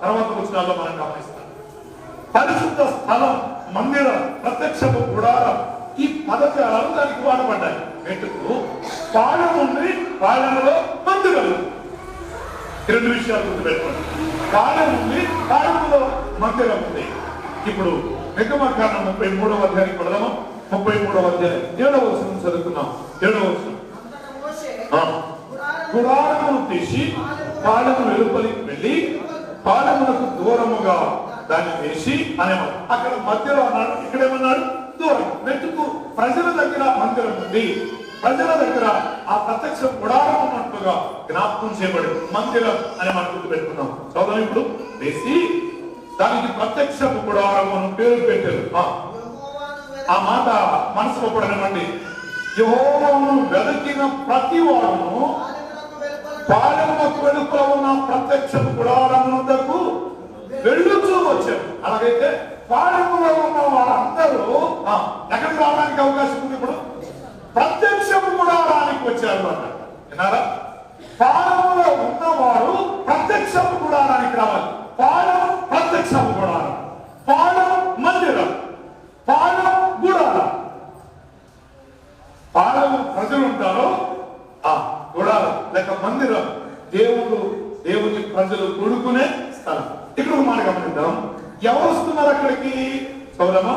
తర్వాత వచనాల్లో మనం గమనిస్తాం. పరిశుద్ధ స్థలం, మందిరం, ప్రత్యక్షపు గుడారం, ఈ పదజాలాలు దానికి వాడబడ్డాయి. మెట్టుకు పాళెం ఉంది, పాళెంలో మందిరం. రెండు విషయాలు గుర్తుపెట్టుకోండి. పాళెం ఉంది, పాళెంలో మందిరం ఉంది. ఇప్పుడు నిర్గమకాండం 33వ అధ్యాయానికి పడదాము. 33వ అధ్యాయం 7వ వచనం చదువుకున్నాం. 7వ వచనం, గుడారమును తీసి పాళెము వెలుపలికి వెళ్ళి పాళెమునకు దూరముగా దాన్ని వేసి అనేవాడు. అక్కడ మధ్యలో అన్నాడు, ఇక్కడేమన్నాడు దూరం. మెట్టుకు ప్రజల దగ్గర మందిరం ఉంది, ప్రజల దగ్గర ఆ ప్రత్యక్ష గుడారం ఉన్నట్టుగా జ్ఞాపకం చేయబడి మందిరం అని మనం గుర్తు పెట్టుకున్నాం. చదువు ఇప్పుడు వేసి దానికి ప్రత్యక్ష గుడారం అని పేరు పెట్టారు. ఆ మాట మనసులో పడనివ్వండి. యెహోవాను వెతికిన ప్రతి వాడును పాళెమునకు వెలుపల ఉన్న ప్రత్యక్ష గుడారమునకు వెళ్ళుచూ వచ్చారు. అలాగైతే పాళెములో ఉన్న వారందరూ ఎక్కడికి రావడానికి అవకాశం ఉంది? ఇప్పుడు ప్రత్యక్ష గుడారానికి వచ్చారు అన్న. విన్నారా? పాళెములో ఉన్నవారు ప్రత్యక్ష గుడారానికి రావాలి. పాళెం ప్రత్యక్ష గుడారం, పాళెం మందిరం, పాళెం గుడారం. పాళెం ప్రజలు ఉంటారు, గుడారం లేక మందిరం దేవుని ప్రజలు కూడుకునే స్థలం. ఇక్కడ మాట గమనిద్దాం. ఎవరు వస్తున్నారు అక్కడికి? చౌరమా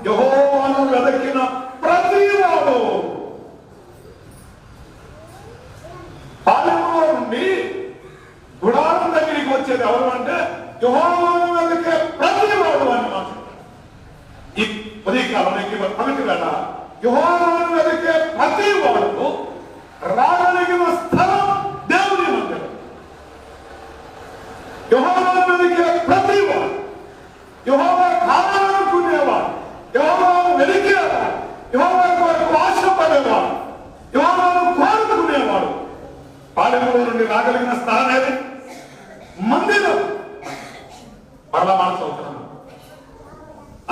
యెహోవాను వెతికిన ప్రతి వాడు. పాళెంలో నుండి గుడారం దగ్గరికి వచ్చేది ఎవరు అంటే యెహోవాను వెతికే ప్రతి వాడు అని మాట్లాడారు. ఈ ఉదయకాలానికి పగటి వేళ యెహోవాను వెతికే ప్రతి వాడు రాగలిగిన స్థలం దేవుని మందిరం. యెహోవాను వెతికే ప్రతి వాడు, యెహోవా కావాలనుకునేవాడు, యెహోవాను వెతికేవాడు, యెహోవా కొరకు ఆశపడేవాడు, యెహోవాను కోరుకునేవాడు పాళెములో నుండి రాగలిగిన స్థలం ఏది? మందిరం. మరలా మాట చదువుతున్నాను.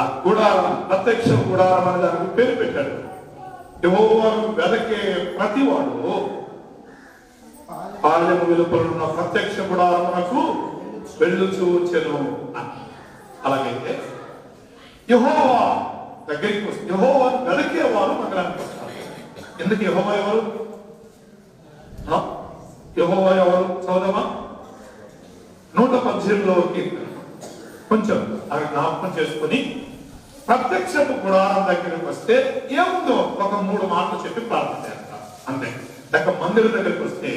ఆ గుడారం, ప్రత్యక్ష గుడారం అని దానికి పేరు పెట్టాడు. యెహోవాను వెతికే ప్రతి వాడు పాళెము వెలుపల ఉన్న ప్రత్యక్ష గుడారమునకు వెళ్ళుచూ వచ్చెను అని. అలాగైతే యెహోవా దగ్గరికి వస్తే యెహోవాను వెతికేవారు మందిరానికి వస్తారు. ఎందుకు యెహోవా ఎవరు? యెహోవా ఎవరు చదువుదామా? 118వ కీర్తన కొంచెం అవి జ్ఞాపకం చేసుకుని ప్రత్యక్షపు గుడారం దగ్గరికి వస్తే ఏముందో ఒక 3 మాటలు చెప్పి ప్రార్థన చేస్తారు అంతే. లేక మందిరం దగ్గరికి వస్తే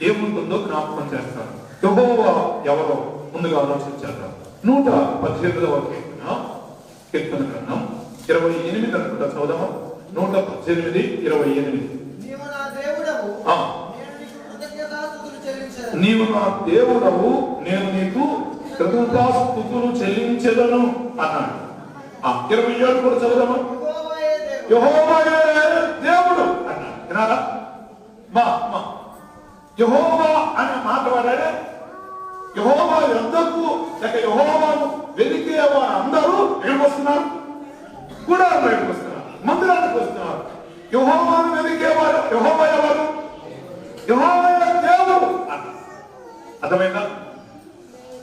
ఏముంటుందో జ్ఞాపకం చేస్తారు. యెహోవా ఎవరో ముందుగా ఆలోచించారు. 118వ కీర్తన గ్రంథం 28 అనుకుంటా చదువుదామా? 118:28. నీవు నా దేవుడవు, నేను నీకు కృతజ్ఞతాస్తుతులు చెల్లించెదను అన్నాడు. 27 కూడా చదువుదామా? యెహోవాయే దేవుడు అన్నాడు. వినారా? యెహోవా అనే మాట వాడాడే. యెహోవా యొద్దకు లేక యెహోవాను వెతికే వారు అందరూ ఎక్కడికి వస్తున్నారు? గుడారం బయటకు వస్తున్నారు, మందిరానికి వస్తున్నారు. యెహోవాను వెతికేవారు యెహోవా ఎవరు? యెహోవా దేవుడు అన్న. అర్థమైందా?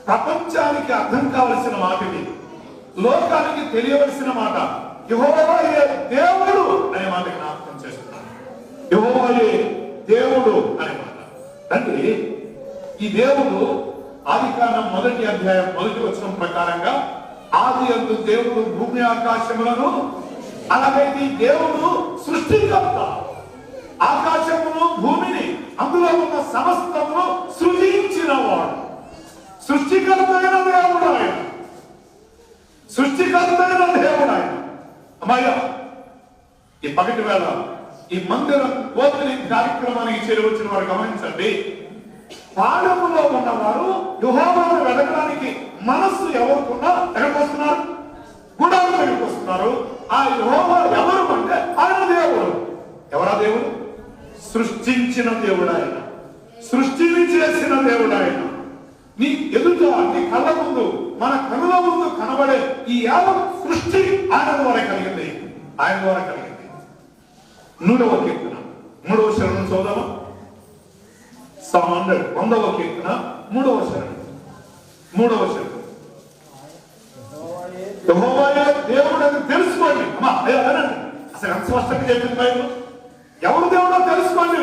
ప్రపంచానికి అర్థం కావలసిన మాట ఇది, లోకానికి తెలియవలసిన మాట. యెహోవాయే దేవుడు అనే మాట జ్ఞాపకం చేస్తున్నాను. యెహోవాయే దేవుడు అనే మాట. అంటే ఈ దేవుడు ఆదికాండం 1వ అధ్యాయం 1వ వచనం ప్రకారంగా ఆది యందు దేవుడు భూమి ఆకాశములను, అలాగైతే దేవుడు సృష్టికర్త. ఆకాశమును భూమిని అందులో ఉన్న సమస్తమును సృజించిన వాడు. సృష్టికర్త అయిన దేవుడు ఆయన, సృష్టికర్త అయిన దేవుడు ఆయన. అమ్మాయ ఈ పగటి వేళ ఈ మందిరం ఓపెనింగ్ కార్యక్రమానికి చేరవచ్చిన వారు గమనించండి. పాళెములో ఉన్నవారు యెహోవాను వెతకడానికి మనస్సు ఎవరుకున్నా ఎక్కడికి వస్తున్నారు? గుడారం దగ్గరికి వస్తున్నారు. ఆ యెహోవా ఎవరు అంటే ఆయన దేవుడు. ఎవరా దేవుడు? సృష్టించిన దేవుడు ఆయన, సృష్టిని చేసిన దేవుడు ఆయన. నీ ఎదుట నీ కళ్ళ ముందు, మన కళ్ళ ముందు కనబడే ఈ యావత్ సృష్టి ఆయన ద్వారా కలిగింది, ఆయన ద్వారా కలిగింది. 100వ కీర్తన 3వ శరణం చదువుదామా? 100వ కీర్తన 3వ శరణం. 3వ వచనం, యెహోవాయే దేవుడు అని తెలుసుకోండి. అమ్మా అయ్యా అనండి, అసలు ఎంత స్పష్టంగా చెప్పింది బైబిల్. ఎవరు దేవుడో తెలుసుకోండి.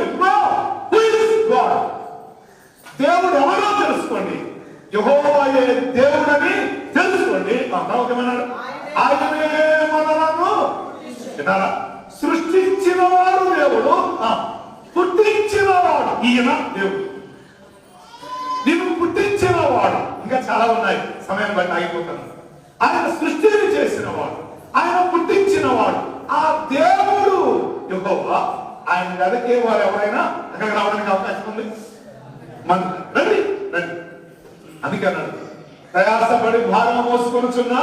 దేవుడు ఎవరో తెలుసుకోండి. యెహోవాయే దేవుడని తెలుసుకోండి. తర్వాత ఏమన్నాడు? ఆయనే మనలను వినాలా? సృష్టించిన వాడు దేవుడు, పుట్టించిన వాడు ఈయన దేవుడు. నిన్ను పుట్టించిన వాడు, ఇంకా చాలా ఉన్నాయి, సమయం బట్టి ఆగిపోతాను. ఆయన సృష్టిని చేసిన వాడు, ఆయన పుట్టించిన వాడు, ఆ దేవుడు యెహోవా. ఆయన వెదకే వారు ఎవరైనా అక్కడికి రావడానికి అవకాశం ఉంది. మన రండి రండి. అందుకన్నాడు, ప్రయాసపడి భారం మోసుకొనుచున్న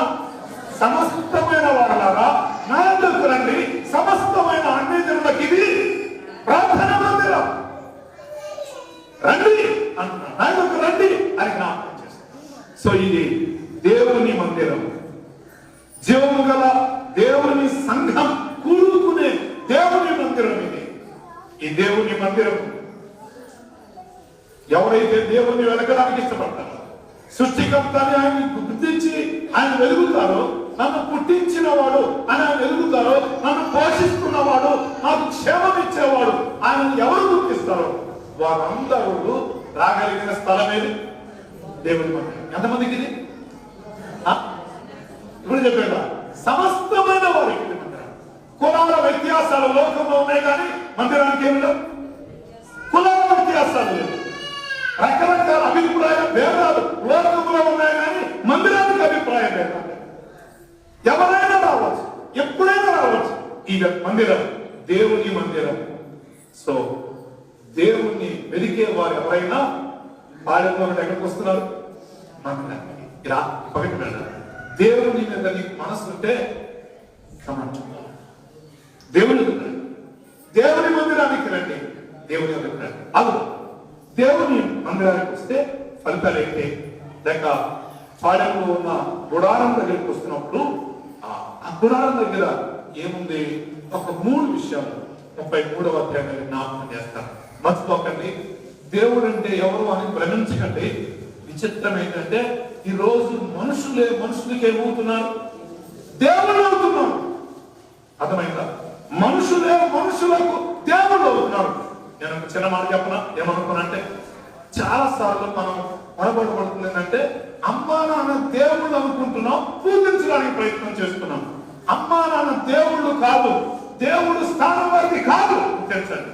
సమస్తమైన వారులారా నా యొద్దకు రండి, సమస్తమైన అన్ని జనులకు ఇది ప్రార్థన మందిరం. రండి అంటున్నాడు, నా యొద్దకు రండి అని జ్ఞాపకం చేస్తాడు. సో ఇది దేవుని మందిరం, జీవము గల దేవుని సంఘం కూడుకునే దేవుని మందిరం. ఇది ఈ దేవుని మందిరం ఎవరైతే దేవుణ్ణి వెలకడానికి ఇష్టపడతారో, సృష్టికర్తని ఆయన గుర్తించి ఆయన వెలుగుతారో, నన్ను పుట్టించిన వాడు అని ఆయన వెలుగుతారో, నన్ను పోషిస్తున్నవాడు, నాకు క్షేమం ఇచ్చేవాడు ఆయన ఎవరు గుర్తిస్తారో వారందరూ రాగలిగిన స్థలం ఏది? దేవుని మందిరం. ఎంతమందికి ఇది? ఇప్పుడు చెప్పాడు, సమస్తమైన వారికి మందిరం. కులాల వ్యత్యాసాలు లోకంలో ఉన్నాయి కానీ మందిరానికి ఏమిటో కులాల వ్యత్యాసాలు లేవు. రకరకాల అభిప్రాయ భేదాలు లోకంలో ఉన్నాయి కానీ మందిరానికి అభిప్రాయం లేదు. ఎవరైనా రావచ్చు, ఎప్పుడైనా రావచ్చు. ఈ మందిరం దేవుని మందిరం. సో దేవుణ్ణి వెలికే వారు ఎవరైనా పాలెంలో ఎక్కడికి వస్తున్నారు? మందిరానికి. ఇలా పక్కకి వెళ్ళాలి. దేవుని మీద నీకు మనసు ఉంటే దేవుని మందిరానికి రండి, దేవుని దగ్గరికి రండి. అదు దేవుని మందిరానికి వస్తే ఫలితాలు ఏంటి? లేక పాలెంలో ఉన్న గుడారం దగ్గరికి వస్తున్నప్పుడు ఆ గుడారం దగ్గర ఏముంది? ఒక 3 విషయాలు 33వ అధ్యాయంలో జ్ఞాపకం చేస్తాను. మర్చిపోకండి. దేవుడు అంటే ఎవరు అని భ్రమించకండి. విచిత్రం ఏంటంటే ఈ రోజు మనుషులకి ఏమవుతున్నారు? దేవుళ్ళు అవుతున్నారు. అర్థమైందా? మనుషులే మనుషులకు దేవుళ్ళు అవుతున్నారు. నేను ఒక చిన్న మాట చెప్పనా? ఏమనుకున్నానంటే చాలా సార్లు మనం పొరపాటు ఏంటంటే అమ్మా నాన్న దేవుళ్ళు అనుకుంటున్నాం, పూజించడానికి ప్రయత్నం చేస్తున్నాం. అమ్మా నాన్న దేవుళ్ళు కాదు, దేవుడు స్థానం వారికి కాదు. తెలుసండి,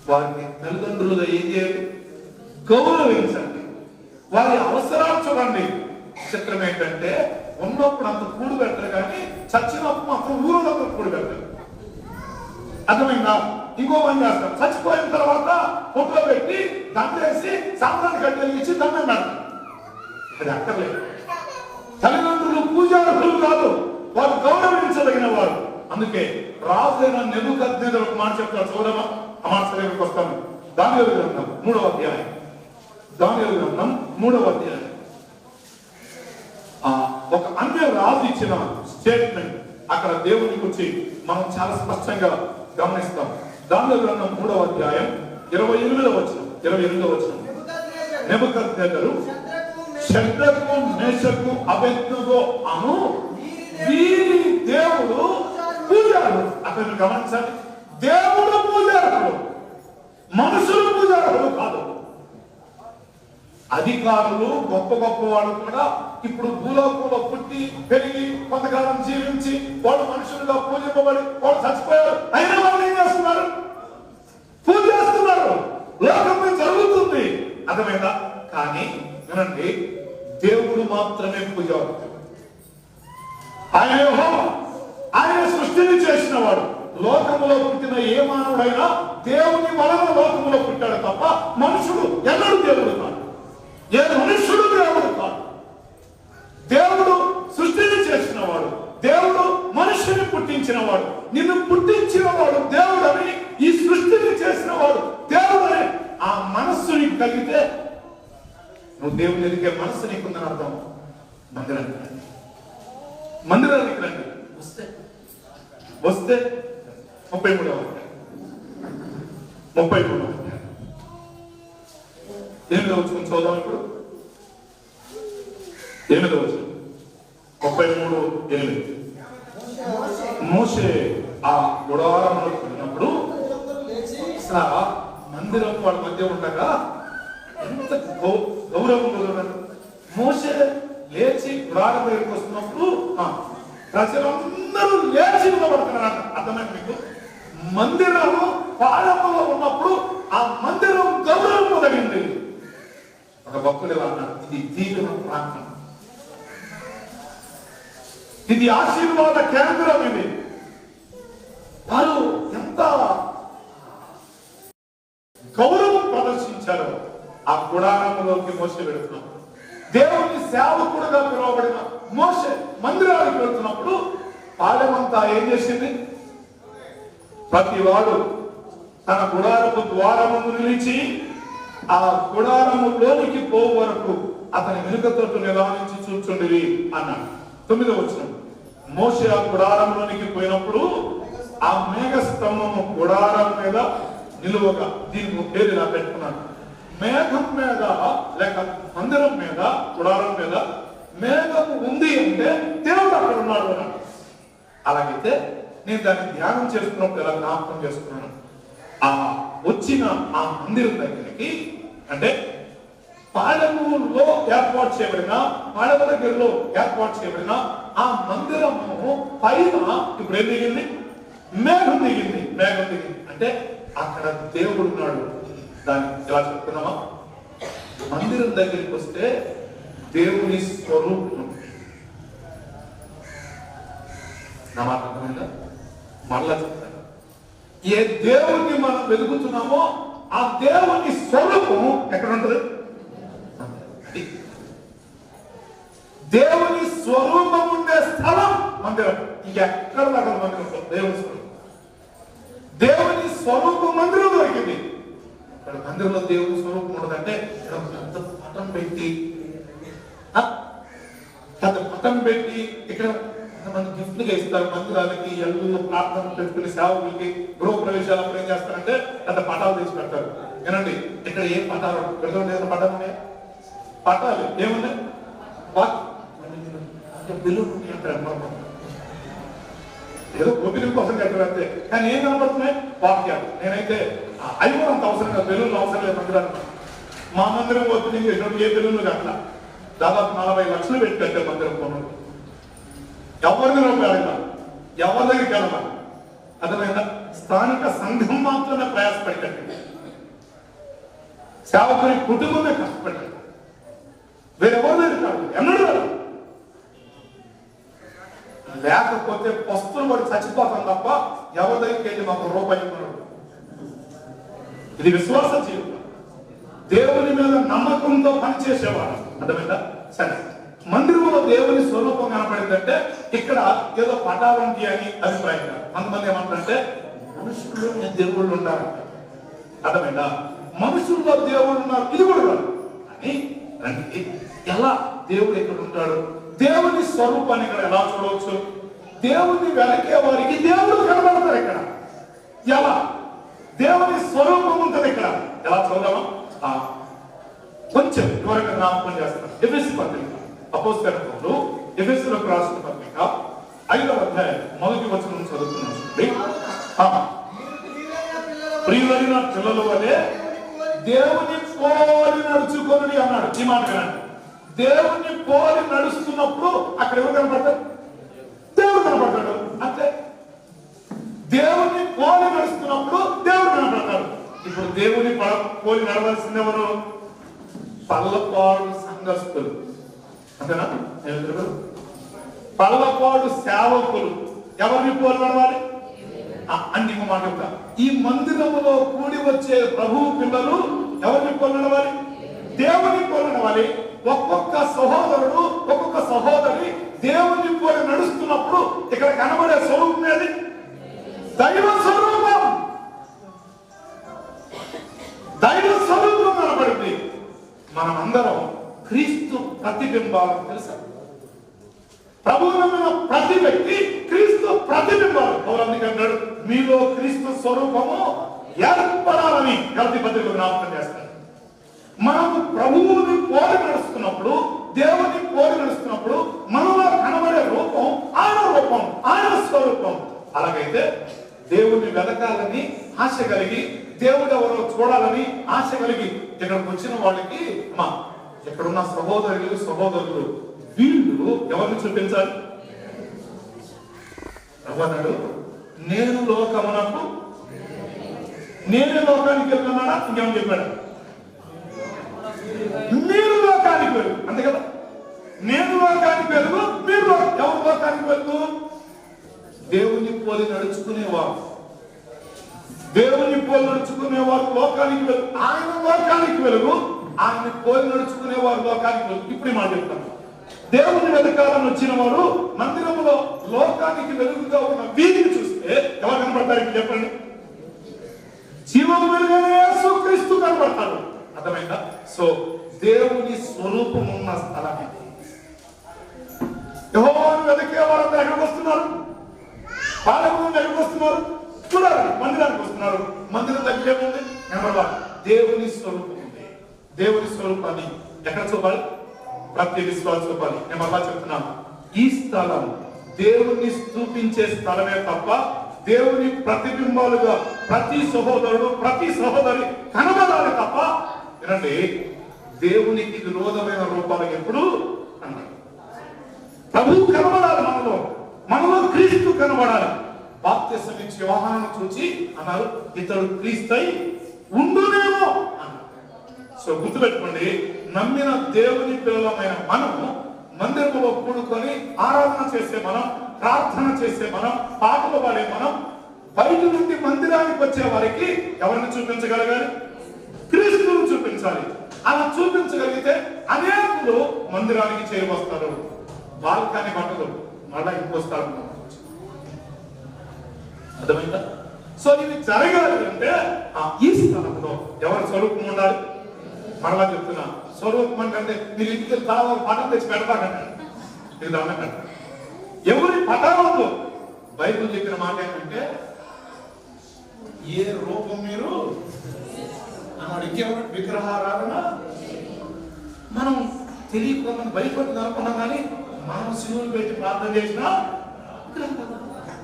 వారిని తల్లిదండ్రులుగా ఏం చేయాలి? గౌరవించండి. వారి అవసరాలు చూడండి. చిత్రం ఏంటంటే ఉన్నప్పుడు అంత కూడు పెట్టరు కానీ చచ్చినప్పుడు మాత్రం ఊరిలో కూడు పెట్టరు. అర్థమైందా? ఇంకో పని చేస్తారు, చచ్చిపోయిన తర్వాత ఫోటో పెట్టి దండేసి సాంబ్రాన్ని కట్టెలిగించి దండం పెడతారు. అది అక్కర్లేదు. తల్లిదండ్రులు పూజారులు కాదు, వారు గౌరవించదగిన వారు. అందుకే రాజైన నెబుకద్నెజరు ఒక మాట చెప్తాడు. చూడమా, ఆ మాట సరిగ్గా వస్తాను. దానియేలు గ్రంథం 3వ అధ్యాయం. దానియేలు గ్రంథం 3వ అధ్యాయం. ఒక అన్య రాజు ఇచ్చిన స్టేట్మెంట్ అక్కడ దేవుని గురించి మనం చాలా స్పష్టంగా గమనిస్తాం. దానియేలు గ్రంథం 3వ అధ్యాయం 28వ వచనం. నెబుకద్నెజరు శద్రకు మేషకు అబేద్నెగో అను వీరి దేవుడు పూజారులు. అతను గమనించండి, దేవుడు పూజారులు, మనుషులు పూజారులు కాదు. అధికారులు గొప్ప గొప్ప వాళ్ళు కూడా ఇప్పుడు భూలోకంలో పుట్టి పెరిగి కొంతకాలం జీవించి వాళ్ళు మనుషులుగా పూజింపబడి వాళ్ళు చచ్చిపోయారు. అయినా వాళ్ళు ఏం చేస్తున్నారు? పూజ చేస్తున్నారు. లోకం మీద జరుగుతుంది. అర్థమైందా? కానీ వినండి, దేవుడు మాత్రమే పూజారు. ఆయన యెహోవా, ఆయన సృష్టిని చేసిన వాడు. లోకములో పుట్టిన ఏ మానవుడైనా దేవుని వలన లోకములో పుట్టాడు తప్ప మనుషుడు ఎన్నడూ దేవుడు కాదు. ఏ మనుషుడు దేవుడు కాదు. దేవుడు సృష్టిని చేసిన వాడు, దేవుడు మనుషుని పుట్టించిన వాడు. నిన్ను పుట్టించిన వాడు దేవుడని, ఈ సృష్టిని చేసిన వాడు దేవుడని ఆ మనస్సు నీకు కలిగితే నువ్వు దేవుని ఎదిగే మనస్సు నీకుందని అర్థం. మందిరానికి రండి. వస్తే 33వ అధ్యాయం 8వ వచనం చూద్దాం. ఇప్పుడు 8వ వచనం 33:8. మోషే ఆ గుడారంలో వెళ్ళినప్పుడు మందిరం వాళ్ళ మధ్య ఉండగా ఎంత గౌరవం కలుగుతాడు. మోషే లేచి గుడారం దగ్గరికి వస్తున్నప్పుడు ప్రజలందరూ లేచి నిలబడుతున్నారు. అర్థమైంది మీకు? మందిరము పాలనలో ఉన్నప్పుడు ఆ మందిరం గౌరవం కలిగింది. ఒక భక్తులు ఇలా అన్నారు, ఇది దీవెన ప్రాంతం, ఇది ఆశీర్వాద కేంద్రం. ఇది వారు ఎంత గౌరవం ప్రదర్శించారు. ఆ గుడారంలోకి మోషే వెళుతున్నప్పుడు, దేవుని సేవకుడుగా పిలువబడిన మోషే మందిరానికి వెళ్తున్నప్పుడు పాలెమంతా ఏం చేసింది? ప్రతి వాడు తన గుడారపు ద్వారము నిలిచి ఆ గుడారములోనికి పో వరకు అతని వెనుకతోటి నిదానించి చూచుండిరి అన్నాడు. 9వ వచనం. మోషే ఆ గుడారంలోనికి పోయినప్పుడు ఆ మేఘ స్తంభము గుడారం మీద నిలువగా, దీనికి పేరు ఇలా పెట్టుకున్నాడు, మేఘం మీద లేక మందిరం మీద గుడారం మీద మేఘం ఉంది అంటే దేవుడు అక్కడ ఉన్నాడు అన్నాడు. అలాగైతే నేను దాన్ని ధ్యానం చేస్తున్నప్పుడు ఎలా జ్ఞాపకం చేసుకున్నాను, ఆ వచ్చిన ఆ మందిరం దగ్గరికి, అంటే పాలెములో ఏర్పాటు చేయబడిన, పాలెము దగ్గరలో ఏర్పాటు చేయబడిన ఆ మందిరము పైన ఇప్పుడు ఏం దిగింది? మేఘం దిగింది. మేఘం దిగింది అంటే అక్కడ దేవుడు ఉన్నాడు. దాన్ని ఎలా చెప్తున్నామా? మందిరం దగ్గరికి వస్తే దేవుని స్వరూపం. నా మాట అర్థమైందా? మరలా చెప్తాను, ఏ దేవుణ్ణి మనం వెతుకుతున్నామో ఆ దేవుని స్వరూపం ఎక్కడ ఉంటుంది? దేవుని స్వరూపం ఉండే స్థలం మందిరం. ఇంకెక్కడ దాకా మందిరం? దేవుని స్వరూపం, దేవుని స్వరూపం మందిరం దొరికింది. ఇక్కడ మందిరంలో దేవుని స్వరూపం ఉండదంటే పెద్ద పటం పెట్టి ఇక్కడ కొంతమంది గిఫ్ట్లుగా ఇస్తారు మందిరానికి. ఎల్లు ప్రార్థన పెట్టుకుని సేవకులకి గృహ ప్రవేశాలు అప్పుడు ఏం చేస్తారంటే పెద్ద పటాలు తీసి పెడతారు. ఏనండి, ఇక్కడ ఏం పటాలు పెడతారు? ఏదైనా పటాలు ఉన్నాయి? పటాలు ఏమున్నాయి? ఏదో ఒపీనియన్ కోసం కట్టబడితే, కానీ ఏం కనబడుతున్నాయి? వాక్యాలు. నేనైతే అవి కూడా అంత అవసరం కాదు, బెలూన్లు అవసరం లేదు మందిరానికి. మా మందిరం ఓపెనింగ్ చేసినప్పుడు ఏ బెలూన్లు కట్ల దాదాపు 40 లక్షలు పెట్టి కట్టారు మందిరం కొనుగోలు. ఎవరిని రూపాయలు ఎవరి దగ్గరికి వెళ్ళాలి? అర్థమైందా? స్థానిక సంఘం మాత్రమే ప్రయాసపడి కట్టింది, సేవకుని కుటుంబమే కష్టపడి కట్టింది, వేరెవరి దగ్గర కాదు. ఎన్నడూ లేకపోతే పస్తులు పడి చచ్చిపోతాం తప్ప ఎవరి దగ్గరికి వెళ్ళి మాకు రూపాయి ఇవ్వడు. ఇది విశ్వాస జీవితం, దేవుని మీద నమ్మకంతో పనిచేసేవాడు. అర్థమైందా? సరే, మందిరంలో దేవుని స్వరూపం కనపడిందంటే ఇక్కడ ఏదో పటాలు ఉంటాయి అని అభిప్రాయం కాదు. కొంతమంది ఏమంటారంటే మనుషుల్లో దేవుళ్ళు ఉంటారు. అర్థమైందా? మనుషుల్లో దేవుళ్ళు ఉన్నారు, ఇది కూడా కాదు. అని రండి, ఎలా దేవుడు ఎక్కడ ఉంటాడు? దేవుని స్వరూపాన్ని ఇక్కడ ఎలా చూడవచ్చు? దేవుని వెనకే వారికి దేవుడు కనబడతారు. ఇక్కడ ఎలా దేవుని స్వరూపం ఉంటుంది? ఇక్కడ ఎలా చూద్దామా? కొంచెం వివరంగా జ్ఞాపకం చేస్తాను. ఎఫెసీ పత్రిక, అపోస్తలుల పౌలు ఎఫెసీయులకు రాసిన పత్రిక 5వ అధ్యాయం 1వ వచనం చదువుతున్నాను. ప్రియులైన పిల్లల వలె దేవుని పోలి నడుచుకొని అన్నాడు. ఈ మాట వినండి. దేవుని పోలి నడుస్తున్నప్పుడు అక్కడ ఎవరు కనపడతారు? దేవుడు కనపడతాడు. అంటే దేవుని పోలి నడుస్తున్నప్పుడు దేవుడు కనపడతాడు. ఇప్పుడు దేవుని పోలి నడవాల్సింది ఎవరు? పల్లపాడు సంఘస్థులు, అంతేనా? పల్లపాడు సేవకులు ఎవరిని పోలి నడవాలి? అన్ని మాట చెప్తా. ఈ మందిరములో కూడి వచ్చే ప్రభువు పిల్లలు ఎవరిని పోలి నడవాలి? దేవుని పోలి నడవాలి. ఒక్కొక్క సహోదరుడు, ఒక్కొక్క సహోదరి దేవుని పోలి నడుస్తున్నప్పుడు ఇక్కడ కనబడే స్వరూపం ఏది? దైవ స్వరూపం. దైవ స్వరూపం కనబడింది. మనం అందరం క్రీస్తు ప్రతిబింబాలు. తెలుసా? ప్రభువునమైన ప్రతి వ్యక్తి క్రీస్తు ప్రతిబింబాలు. అందుకంటాడు మీలో క్రీస్తు స్వరూపము ఏర్పడాలని గలతీ పత్రికలో జ్ఞాపకం చేస్తాడు. మనము ప్రభువుని పోలి నడుస్తున్నప్పుడు, దేవుని పోలి నడుస్తున్నప్పుడు మనలో కనబడే రూపం ఆయన రూపం, ఆయన స్వరూపం. అలాగైతే దేవుణ్ణి వెతకాలని ఆశ కలిగి, దేవుడు ఎవరో చూడాలని ఆశ కలిగి ఇక్కడికి వచ్చిన వాళ్ళకి అమ్మా, ఇక్కడున్న సహోదరులు వీళ్ళు ఎవరిని చూపించాలి? అన్నాడు, నేను లోకమునకు, నేనే లోకానికి వెళ్తున్నాడా? ఇంకేమని చెప్పాడు? మీరు లోకానికి వెళ్ళు, అంతే కదా. నేను లోకానికి వెళ్ళు, మీరు ఎవరు లోకానికి వెళ్ళు? దేవుని పోలి నడుచుకునేవారు, దేవుని పోలి నడుచుకునేవారు లోకానికి వెళ్ళు. ఆయన లోకానికి వెలుగు, ఆయన పోలి నడుచుకునేవారు లోకానికి వెలుగు. ఇప్పుడు మాట చెప్తాను, దేవుని వెతకాలని వచ్చిన వారు మందిరంలో లోకానికి వెలుగుగా ఉన్న వీధిని చూస్తే ఎవరు కనబడతారు? ఇప్పుడు చెప్పండి. జీవము వెలుగైన యేసుక్రీస్తు కనబడతాడు. అర్థమైందా? సో దేవుని స్వరూపం ఉన్న స్థలం ఇది. యెహోవాను వెతికే వారందరూ ఎక్కడికి వస్తున్నారు? పాలకులు ఎక్కడికి వస్తున్నారు? చూడాలి, మందిరానికి వస్తున్నారు. మందిరం దగ్గర ఏముంది? నెంబర్ 1 దేవుని స్వరూపం ఉంది. దేవుని స్వరూపాన్ని ఎక్కడ చూపాలి? ప్రతి విశ్వాస చూపాలి. నేను అలా చెప్తున్నాను, ఈ స్థలం దేవుణ్ణి స్థూపించే స్థలమే తప్ప దేవుని ప్రతిబింబాలుగా ప్రతి సహోదరుడు ప్రతి సహోదరి కనబడాలి తప్ప, వినండి, దేవునికి విరోధమైన రూపాలు ఎప్పుడు అన్నారు. ప్రభువు కనబడాలి, మనలో క్రీస్తు కనబడాలి. బాప్తిసం ఇచ్చి యోహాను చూచి అన్నారు, ఇతడు క్రీస్తై ఉండునేమో అన్నారు. సో గుర్తుపెట్టుకోండి, నమ్మిన దేవుని పిల్లలమైన మనము మందిరంలో కూడుకొని ఆరాధన చేసే మనం, ప్రార్థన చేసే మనం, పాటలు పాడే మనం, బయట నుండి మందిరానికి వచ్చే వారికి ఎవరిని చూపించగలగాలి? క్రీస్తును చూపించాలి. అలా చూపించగలిగితే అనేకులు మందిరానికి చేరువస్తారు. బాల్కాని బట్టలు మళ్ళా ఇంకొస్తారు. అర్థమైందా? సో ఇవి జరగాలి అంటే ఈ స్థలంలో ఎవరి స్వరూపం ఉండాలి? మరలా చెప్తున్నా, స్వరూపం అంటే మీరు ఇంటికి పటం తెచ్చి పెడతాకండి, మీరు దండం పెట్టండి. ఎవరి పటాలతో బైబిల్ చెప్పిన మాట ఏంటంటే, ఏ రూపం మీరు అన్నాడు. ఇంకెవరు విగ్రహారాధన మనం తెలియకుండా భయపడి అనుకున్నాం, కానీ మనం శివుని పెట్టి ప్రార్థన చేసినా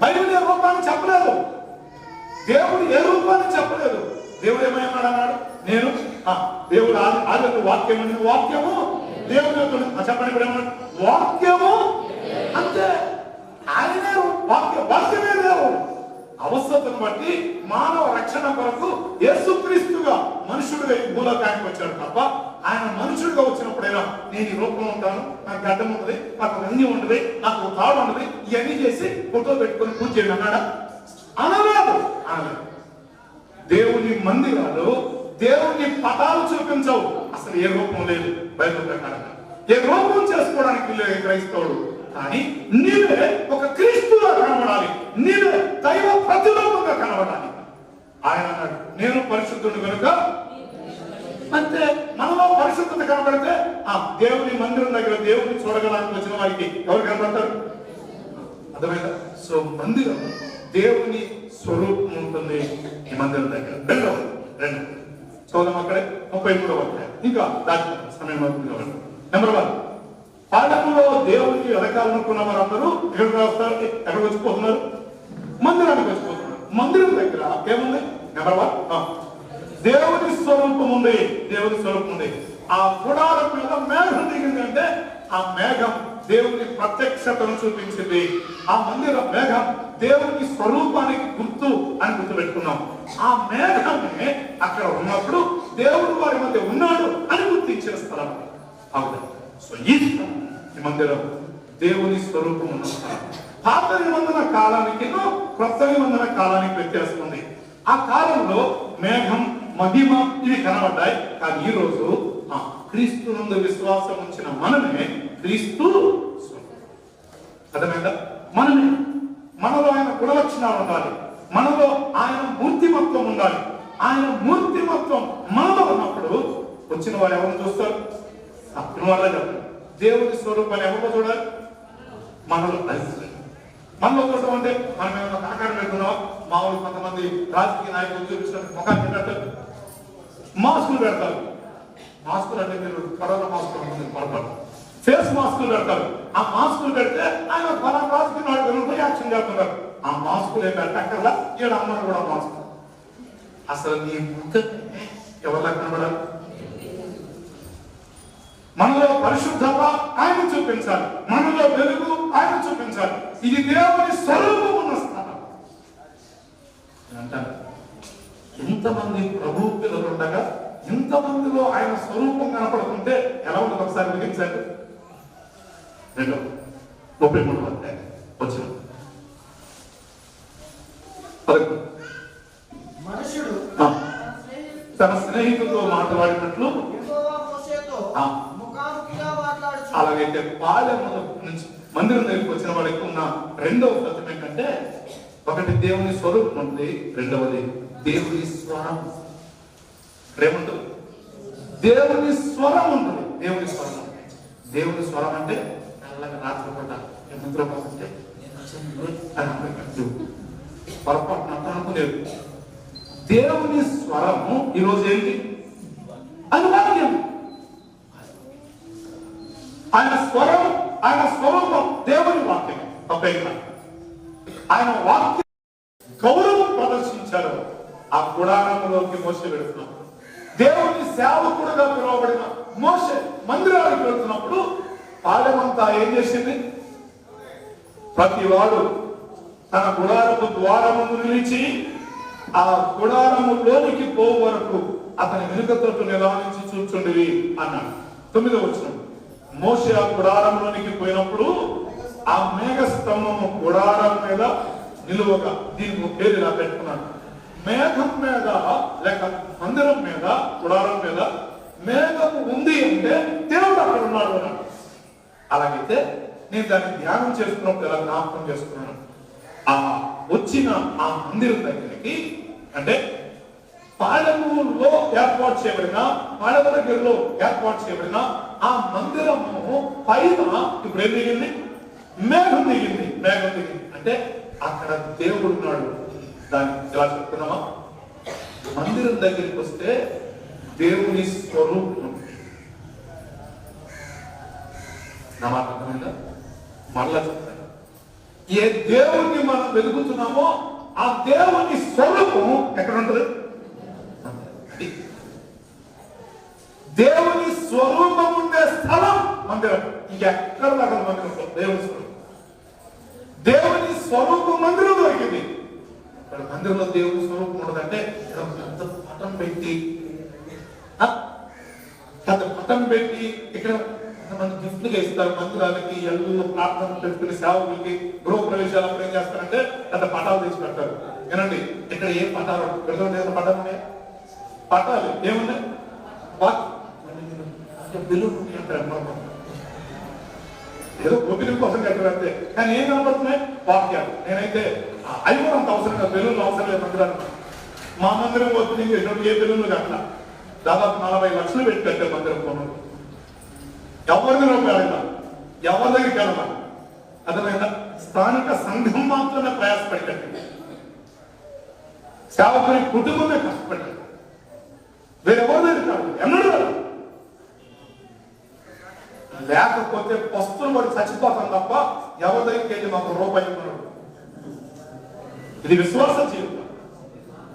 బైబిల్ ఏ రూపాన్ని చెప్పలేదు, దేవుడు ఏ రూపాన్ని చెప్పలేదు. దేవుడు ఏమన్నాడు అన్నాడు, నేను దేవుడు ఆది వాక్యం, వాక్యము దేవుడు చెప్పండి. ఇప్పుడు ఏమన్నాడు? వాక్యము అంతే, ఆయనే వాక్యమే దేవుడు. అవసరతను బట్టి మానవ రక్షణ కొరకు యేసుక్రీస్తుగా మనుషుడుగా ఈ భూలోకానికి వచ్చాడు తప్ప, ఆయన మనుషుడిగా వచ్చినప్పుడైనా నేను ఈ రూపంలో ఉంటాను, నాకు గడ్డం ఉంటుంది, నాకు రంగి ఉంటుంది, నాకు తాడు ఉంటుంది, ఇవన్నీ చేసి ఫోటో పెట్టుకొని పూజ చేయండి అన్నాడా? అనలేదు. దేవుని మందిరాలు దేవుని పటాలు చూపించవు. అసలు ఏ రూపం లేదు బైబిల్ ప్రకారంగా. ఏ రూపం చేసుకోవడానికి వీళ్ళు క్రైస్తవుడు, కానీ నీవే ఒక క్రీస్తుగా కనబడాలి, నీవే దైవ ప్రతిరూపంగా కనబడాలి. ఆయన అన్నాడు, నేను పరిశుద్ధుడు కనుక అంతే. మనలో పరిశుద్ధత కనబడితే దేవుని మందిరం దగ్గర దేవుని చూడగడానికి వచ్చిన వారికి ఎవరు కనబడతారు? అర్థమైందా? సో మందిరం దేవుని స్వరూపం ఉంటుంది ఈ మందిరం దగ్గర. రెండు చూద్దాం, అక్కడే 33వ అధ్యాయం. ఇంకా దాని సమయం అవుతుంది కాబట్టి నెంబర్ 1, పాఠంలో దేవునికి వెతకాలనుకున్న వారందరూ ఎక్కడికి వస్తారు? ఎక్కడికి వచ్చిపోతున్నారు? మందిరానికి వచ్చిపోతున్నారు. మందిరం దగ్గర ఏముంది? నెంబర్ 1 దేవుని స్వరూపం ఉంది. దేవుని స్వరూపం ఉంది. ఆ గుడారం మీద మేఘం దిగిందంటే ఆ మేఘం దేవుని ప్రత్యక్షతను చూపించింది. ఆ మందిర మేఘం దేవుని స్వరూపానికి గుర్తు అని గుర్తుపెట్టుకున్నాం. ఆ మేఘమే అక్కడ ఉన్నప్పుడు దేవుడు వారి మధ్య ఉన్నాడు అని గుర్తించిన స్థలం. అవును. సో ఈ మందిరం దేవుని స్వరూపం ఉన్న స్థలం. పాత నిబంధన కాలానికి క్రొత్త నిబంధన కాలానికి వ్యత్యాసం ఉంది. ఆ కాలంలో మేఘం, మహిమ ఇవి కనబడ్డాయి. కానీ ఈ రోజు క్రీస్తు నందు విశ్వాసం ఉంచిన మనమే క్రీస్తు. అర్థమైందా? మనలో ఆయన గుణలక్షణాలు ఉండాలి, మనలో ఆయన మూర్తిమత్వం ఉండాలి. ఆయన మూర్తిమత్వం మనలో ఉన్నప్పుడు వచ్చిన వారు ఎవరిని చూస్తారు? వాళ్ళ చెప్పండి. దేవుని స్వరూపాన్ని ఎవరిలో చూడాలి? మనలో. మనలో చూడటం అంటే మనం ఏమైనా ఆకారం పెడుతున్నావా? మామూలు కొంతమంది రాజకీయ నాయకులు చూపించినట్టు ముఖాన్ని పెడతారు, మాస్కులు పెడతారు. మాస్కులు అంటే మీరు కరోనా మాస్కులు పొరపాటు. ఫేస్ మాస్కులు పెడతారు. ఆ మాస్కులు పెడితే ఆయన ఫలానా రాజుకున్నాడు యాక్షన్ చేస్తున్నారు. ఆ మాస్కులు పెట్టక్కర్లా, ఈడ అమ్మను కూడా మాస్క్. అసలు నీ ముఖం ఎవరిలా కనబడాలి? మనలో పరిశుద్ధత ఆయన చూపించాలి, మనలో వెలుగు ఆయన చూపించాలి. ఇది దేవుని స్వరూపం ఉన్న స్థానం అంటారు. ఇంతమంది ప్రభు పిల్లలు ఉండగా ఇంతమందిలో ఆయన స్వరూపం కనపడుతుంటే ఎలా ఉంటుంది ఒకసారి వినిపించండి. 2:33 వచ్చిన మనుషుడు తన స్నేహితులతో మాట్లాడినట్లు అలాగైతే పాలెం నుంచి మందిరం దగ్గరికి వచ్చిన వాడికి ఉన్న రెండవ సత్యం ఏంటంటే, ఒకటి దేవుని స్వరూపం ఉంది, రెండవది దేవుని స్వరం. ఏముంటుంది? దేవుని స్వరం ఉంటుంది. దేవుని స్వరం, దేవుని స్వరం అంటే అలాగే రాత్రి పూట నిద్రపోతుంటే పొరపాటు అనుకునేది. దేవుని స్వరము ఈరోజు ఏంటి? అది వాక్యం. ఆయన స్వరం, ఆయన స్వరూపం దేవుని వాక్యం. తప్పైనా ఆయన వాక్యం గౌరవం ప్రదర్శించారు. ఆ గుడారంలోకి మోసే వెళుతున్నప్పుడు, దేవుని సేవకుడుగా పిలువబడిన మోసే మందిరానికి వెళుతున్నప్పుడు పాలెమంతా ఏం చేసింది? ప్రతి వాడు తన గుడారపు ద్వారము నిలిచి ఆ గుడారములోనికి పోవు వరకు అతని వెనుక తట్టు నిదానించి చూచుండివి అన్నాడు. 9వ వచనం, మోషే ఆ గుడారంలోనికి పోయినప్పుడు ఆ మేఘస్తంభము గుడారం మీద నిలువగా, దీనికి పేరు ఇలా పెట్టుకున్నాడు, మేఘం మీద లేక మందిరం మీద గుడారం మీద మేఘం ఉంది అంటే దేవుడు అక్కడ ఉన్నాడు అన్నాడు. అలాగైతే నేను దాన్ని ధ్యానం చేసుకున్నప్పుడు ఎలా జ్ఞాపకం చేసుకున్నాను, ఆ వచ్చిన ఆ మందిరం దగ్గరికి, అంటే పాలెములో ఏర్పాటు చేయబడిన, పాలెము దగ్గరలో ఏర్పాటు చేయబడిన ఆ మందిరము పైన ఇప్పుడు ఏం దిగింది? మేఘం దిగింది. మేఘం దిగింది అంటే అక్కడ దేవుడు ఉన్నాడు. దాన్ని ఎలా చెప్తున్నామా? మందిరం దగ్గరికి వస్తే దేవుని స్వరూపం. నా మాట అర్థమైందా? మళ్ళా చెప్తాను, ఏ దేవుణ్ణి మనం వెలుగుతున్నామో ఆ దేవుని స్వరూపం ఎక్కడ ఉంటుంది? దేవుని స్వరూపం ఉండే స్థలం మందిరం. ఇంకెక్కడ దగ్గర మందిరం? దేవుని స్వరూపం. దేవుని స్వరూపం మందిరం దొరికింది. ఇక్కడ మందిరంలో దేవుని స్వరూపం ఉండదంటే పెద్ద పటం పెట్టి, పెద్ద పటం పెట్టి ఇక్కడ కొంతమంది గిఫ్ట్లుగా ఇస్తారు మందిరానికి. ఎల్లు ప్రార్థన పెట్టుకుని సేవకులకి గృహ ప్రవేశాలు ఏం చేస్తారంటే పెద్ద పటాలు తెచ్చి పెడతారు. ఏనండి, ఇక్కడ ఏం పటాలు పెడతారు? ఏదైనా పటాలు ఉన్నాయి? పటాలు ఏమున్నాయి? ఏదో గోపికల కోసం కట్టారంటే, కానీ ఏం కనపడుతున్నాయి? వాక్యాలు. నేనైతే అయిపోయినంత అవసరం కాదు, బెలూన్లు అవసరం లేదు మందిరానికి. మా మందిరం ఓపెనింగ్ చేసినప్పుడు ఏ బెలూన్లు కట్ల దాదాపు 40 లక్షలు పెట్టి కట్టారు మందిరం కొనుగోలు. ఎవరిని రూపాయలు ఎవరి దగ్గరికి వెళ్ళాలి? అర్థమైందా? స్థానిక సంఘం మాత్రమే ప్రయాసపడి కట్టింది. సేవకుని కుటుంబమే కష్టపడ్డారు. వేరెవరి దగ్గర కాదు, ఎన్నడూ లేకపోతే పస్తులు పడి చచ్చిపోతాం తప్ప ఎవరి దగ్గరికి వెళ్ళి మాకు రూపాయి ఇవ్వడు. ఇది విశ్వాస జీవితం.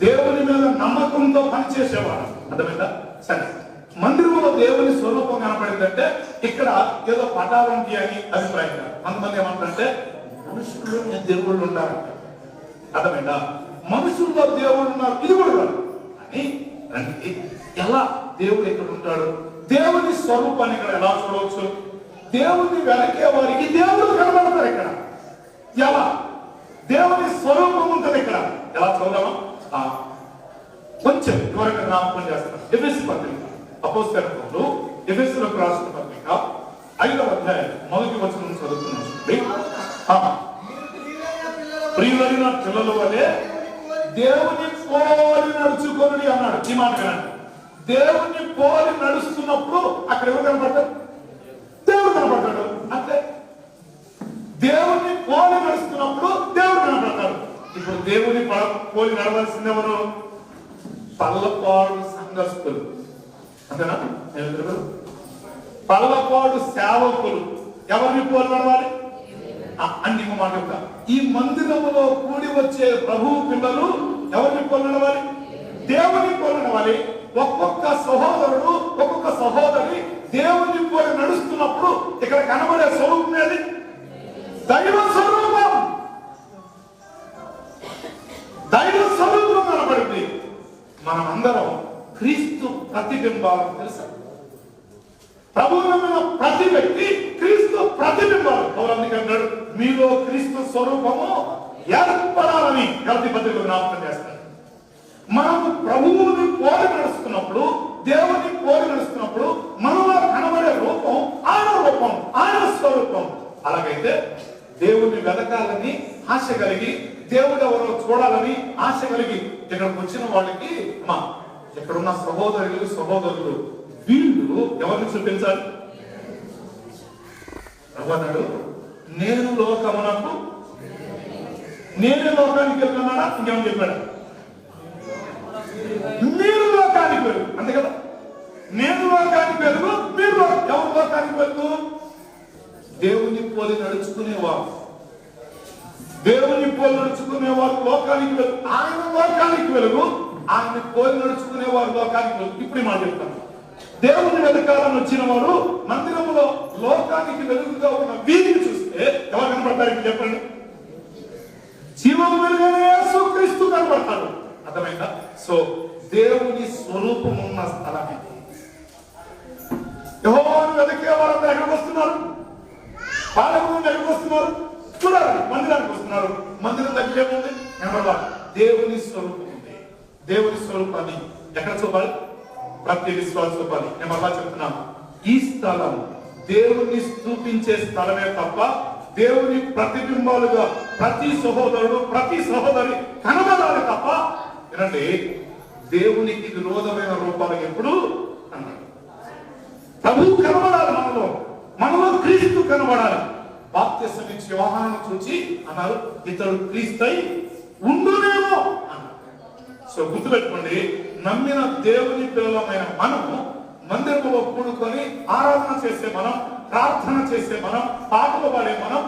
దేవుని మీద నమ్మకంతో పనిచేసేవాడు. అర్థమైందా? సరే, మందిరంలో దేవుని స్వరూపం కనపడిందంటే ఇక్కడ ఏదో పటాలు ఉంటాయి అని అభిప్రాయం కాదు. కొంతమంది ఏమంటారంటే మనుషుల్లో దేవుళ్ళు ఉన్నారంట. అర్థమైందా? మనుషుల్లో దేవుళ్ళు ఉన్నారు, ఇది కూడా కాదు అని రండి. ఎలా దేవుడు ఎక్కడ ఉంటాడు? దేవుని స్వరూపాన్ని ఇక్కడ ఎలా చూడవచ్చు? దేవుని వెనకే వారికి దేవుడు కనబడతారు. ఇక్కడ ఎలా దేవుని స్వరూపం ఉంటుంది? ఇక్కడ ఎలా చూడమా? కొంచెం వివరంగా జ్ఞాపకం చేస్తాను. ఎఫెసు పత్రిక, అపోస్తలులు ఎఫెసులకు రాసిన పత్రిక 5వ అధ్యాయం 1వ వచనం చదువుతున్నాను. ప్రియులైన పిల్లల వలె దేవుని పోలి నడుచుకొని అన్నాడు. ఈ మాట వినండి. దేవుని పోలి నడుస్తున్నప్పుడు అక్కడ ఎవరు కనపడతాడు? దేవుడు కనపడతాడు. అంటే దేవుని పోలి నడుస్తున్నప్పుడు దేవుడు కనపడతాడు. ఇప్పుడు దేవుని పోలి నడవాల్సింది ఎవరు? పల్లపాడు సంఘస్థులు. అంతేనా? పల్లపాడు సేవకులు ఎవరిని పోలి నడవాలి అన్ని మాట. ఈ మందిరములో కూడి వచ్చే ప్రభువు పిల్లలు ఎవరిని పోలి నడవాలి? దేవుని పోలి నడవాలి. ఒక్కొక్క సహోదరుడు ఒక్కొక్క సహోదరి దేవుని పోలి నడుస్తున్నప్పుడు ఇక్కడ కనబడే స్వరూపం ఏది? దైవ స్వరూపం. దైవ స్వరూపం కనబడింది. మనం అందరం క్రీస్తు ప్రతిబింబాలు. తెలుసా? ప్రభువున ప్రతి వ్యక్తి క్రీస్తు ప్రతిబింబాలు. అందుకన్నాడు మీలో క్రీస్తు స్వరూపము ఏర్పడాలని గలతీ పత్రికలో జ్ఞాపకం చేస్తాడు. మనము ప్రభువుని పోలి నడుస్తున్నప్పుడు, దేవుని పోలి నడుస్తున్నప్పుడు మనలో కనబడే రూపం ఆయన రూపం, ఆయన స్వరూపం. అలాగైతే దేవుని వెతకాలని ఆశ కలిగి, దేవుడు ఎవరో చూడాలని ఆశ కలిగి ఇక్కడికి వచ్చిన వాళ్ళకి ఇక్కడున్న సహోదరులు వీళ్ళు ఎవరిని చూపించాలి? అన్నాడు నేను లోకమునకు, నేనే లోకానికి వెళ్తున్నాడా? ఇంకేమని చెప్పాడు? మీరు లోకానికి వెళ్ళు. అంతే కదా? నేను లోకానికి వెళ్ళు, మీరు ఎవరు లోకానికి వెళ్ళు? దేవుని పోలి నడుచుకునేవారు, దేవుని పోలి నడుచుకునేవారు లోకానికి వెళ్ళు. ఆయన లోకానికి వెలుగు, ఆయన పోలి నడుచుకునేవారు లోకానికి వెలుగు. ఇప్పుడు మాట చెప్తాను. దేవుని వెతకాలని వచ్చిన వారు మందిరంలో లోకానికి వెలుగుగా ఉన్న వీధిని చూస్తే ఎవరు కనపడతారు? చెప్పండి. జీవం వెలుగనే యేసుక్రీస్తు కనపడతాడు. అర్థమైందా? సో దేవుని స్వరూపం ఉన్న స్థలం ఇది. యెహోవాను వెతికే వారంతా ఎక్కడికి వస్తున్నారు? పాలకులు ఎక్కడికి వస్తున్నారు? చూడాలి, మందిరానికి వస్తున్నారు. మందిరం దగ్గర ఏముంది? దేవుని స్వరూపం ఉంది. దేవుని స్వరూపాన్ని ఎక్కడ చూపాలి? ప్రతి విశ్వాస చూపాలి. నేను మళ్ళా చెప్తున్నాను, ఈ స్థలం దేవుని స్థూపించే స్థలమే తప్ప దేవుని ప్రతిబింబాలుగా ప్రతి సహోదరుడు ప్రతి సహోదరి కనబడాలి తప్ప, వినండి, దేవునికి విరోధమైన రూపాలు ఎప్పుడు అన్నాడు. ప్రభువు కనబడాలి, మనలో క్రీస్తు కనబడాలి. బాప్తిసం ఇచ్చి యోహాను చూచి అన్నారు ఇతడు క్రీస్తై ఉండునేమో అన్నారు. సో గుర్తుపెట్టుకోండి, నమ్మిన దేవుని పిల్లలమైన మనము మందిరంలో కూడుకొని ఆరాధన చేసే మనం, ప్రార్థన చేసే మనం, పాటలు పాడే మనం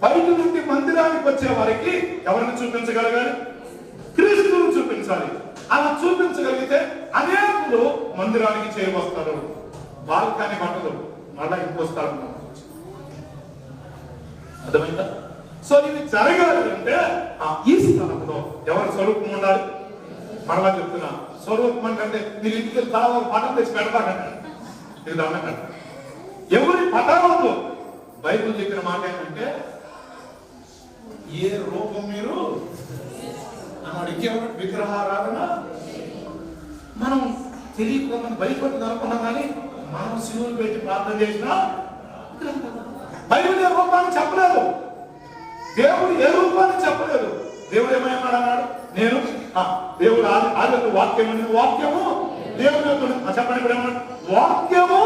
బయట నుండి మందిరానికి వచ్చే వారికి ఎవరిని చూపించగలగాలి? క్రీస్తును చూపించాలి. అలా చూపించగలిగితే అనేకులు మందిరానికి చేరువస్తారు. బాల్కాని బట్టలు మళ్ళా ఇంకొస్తారు. అర్థమైందా? సో ఇవి జరగాలి అంటే ఈ స్థలంలో ఎవరి స్వరూపం ఉండాలి? మరలా చెప్తున్నా, స్వరూపం అంటే మీరు ఇంటికి పటం తెచ్చి పెడతాకండి, ఇది అన్నకండి. ఎవరి పటాలతో బైబిల్ చెప్పిన మాట ఏంటంటే ఏ రూపం మీరు అడిగే విగ్రహారాధన మనం తెలియకుండా భయపడుతుంది అనుకున్నాం, కానీ మనం శివుని పెట్టి ప్రార్థన చేసినా బైబిల్ ఏ రూపాన్ని చెప్పలేదు, దేవుడు ఏ రూపాన్ని చెప్పలేదు. దేవుడు ఏమన్నాడు అన్నాడు? నేను దేవుడు ఆది వాక్యం, వాక్యము దేవుడు చెప్పండి. ఇప్పుడు ఏమన్నాడు? వాక్యము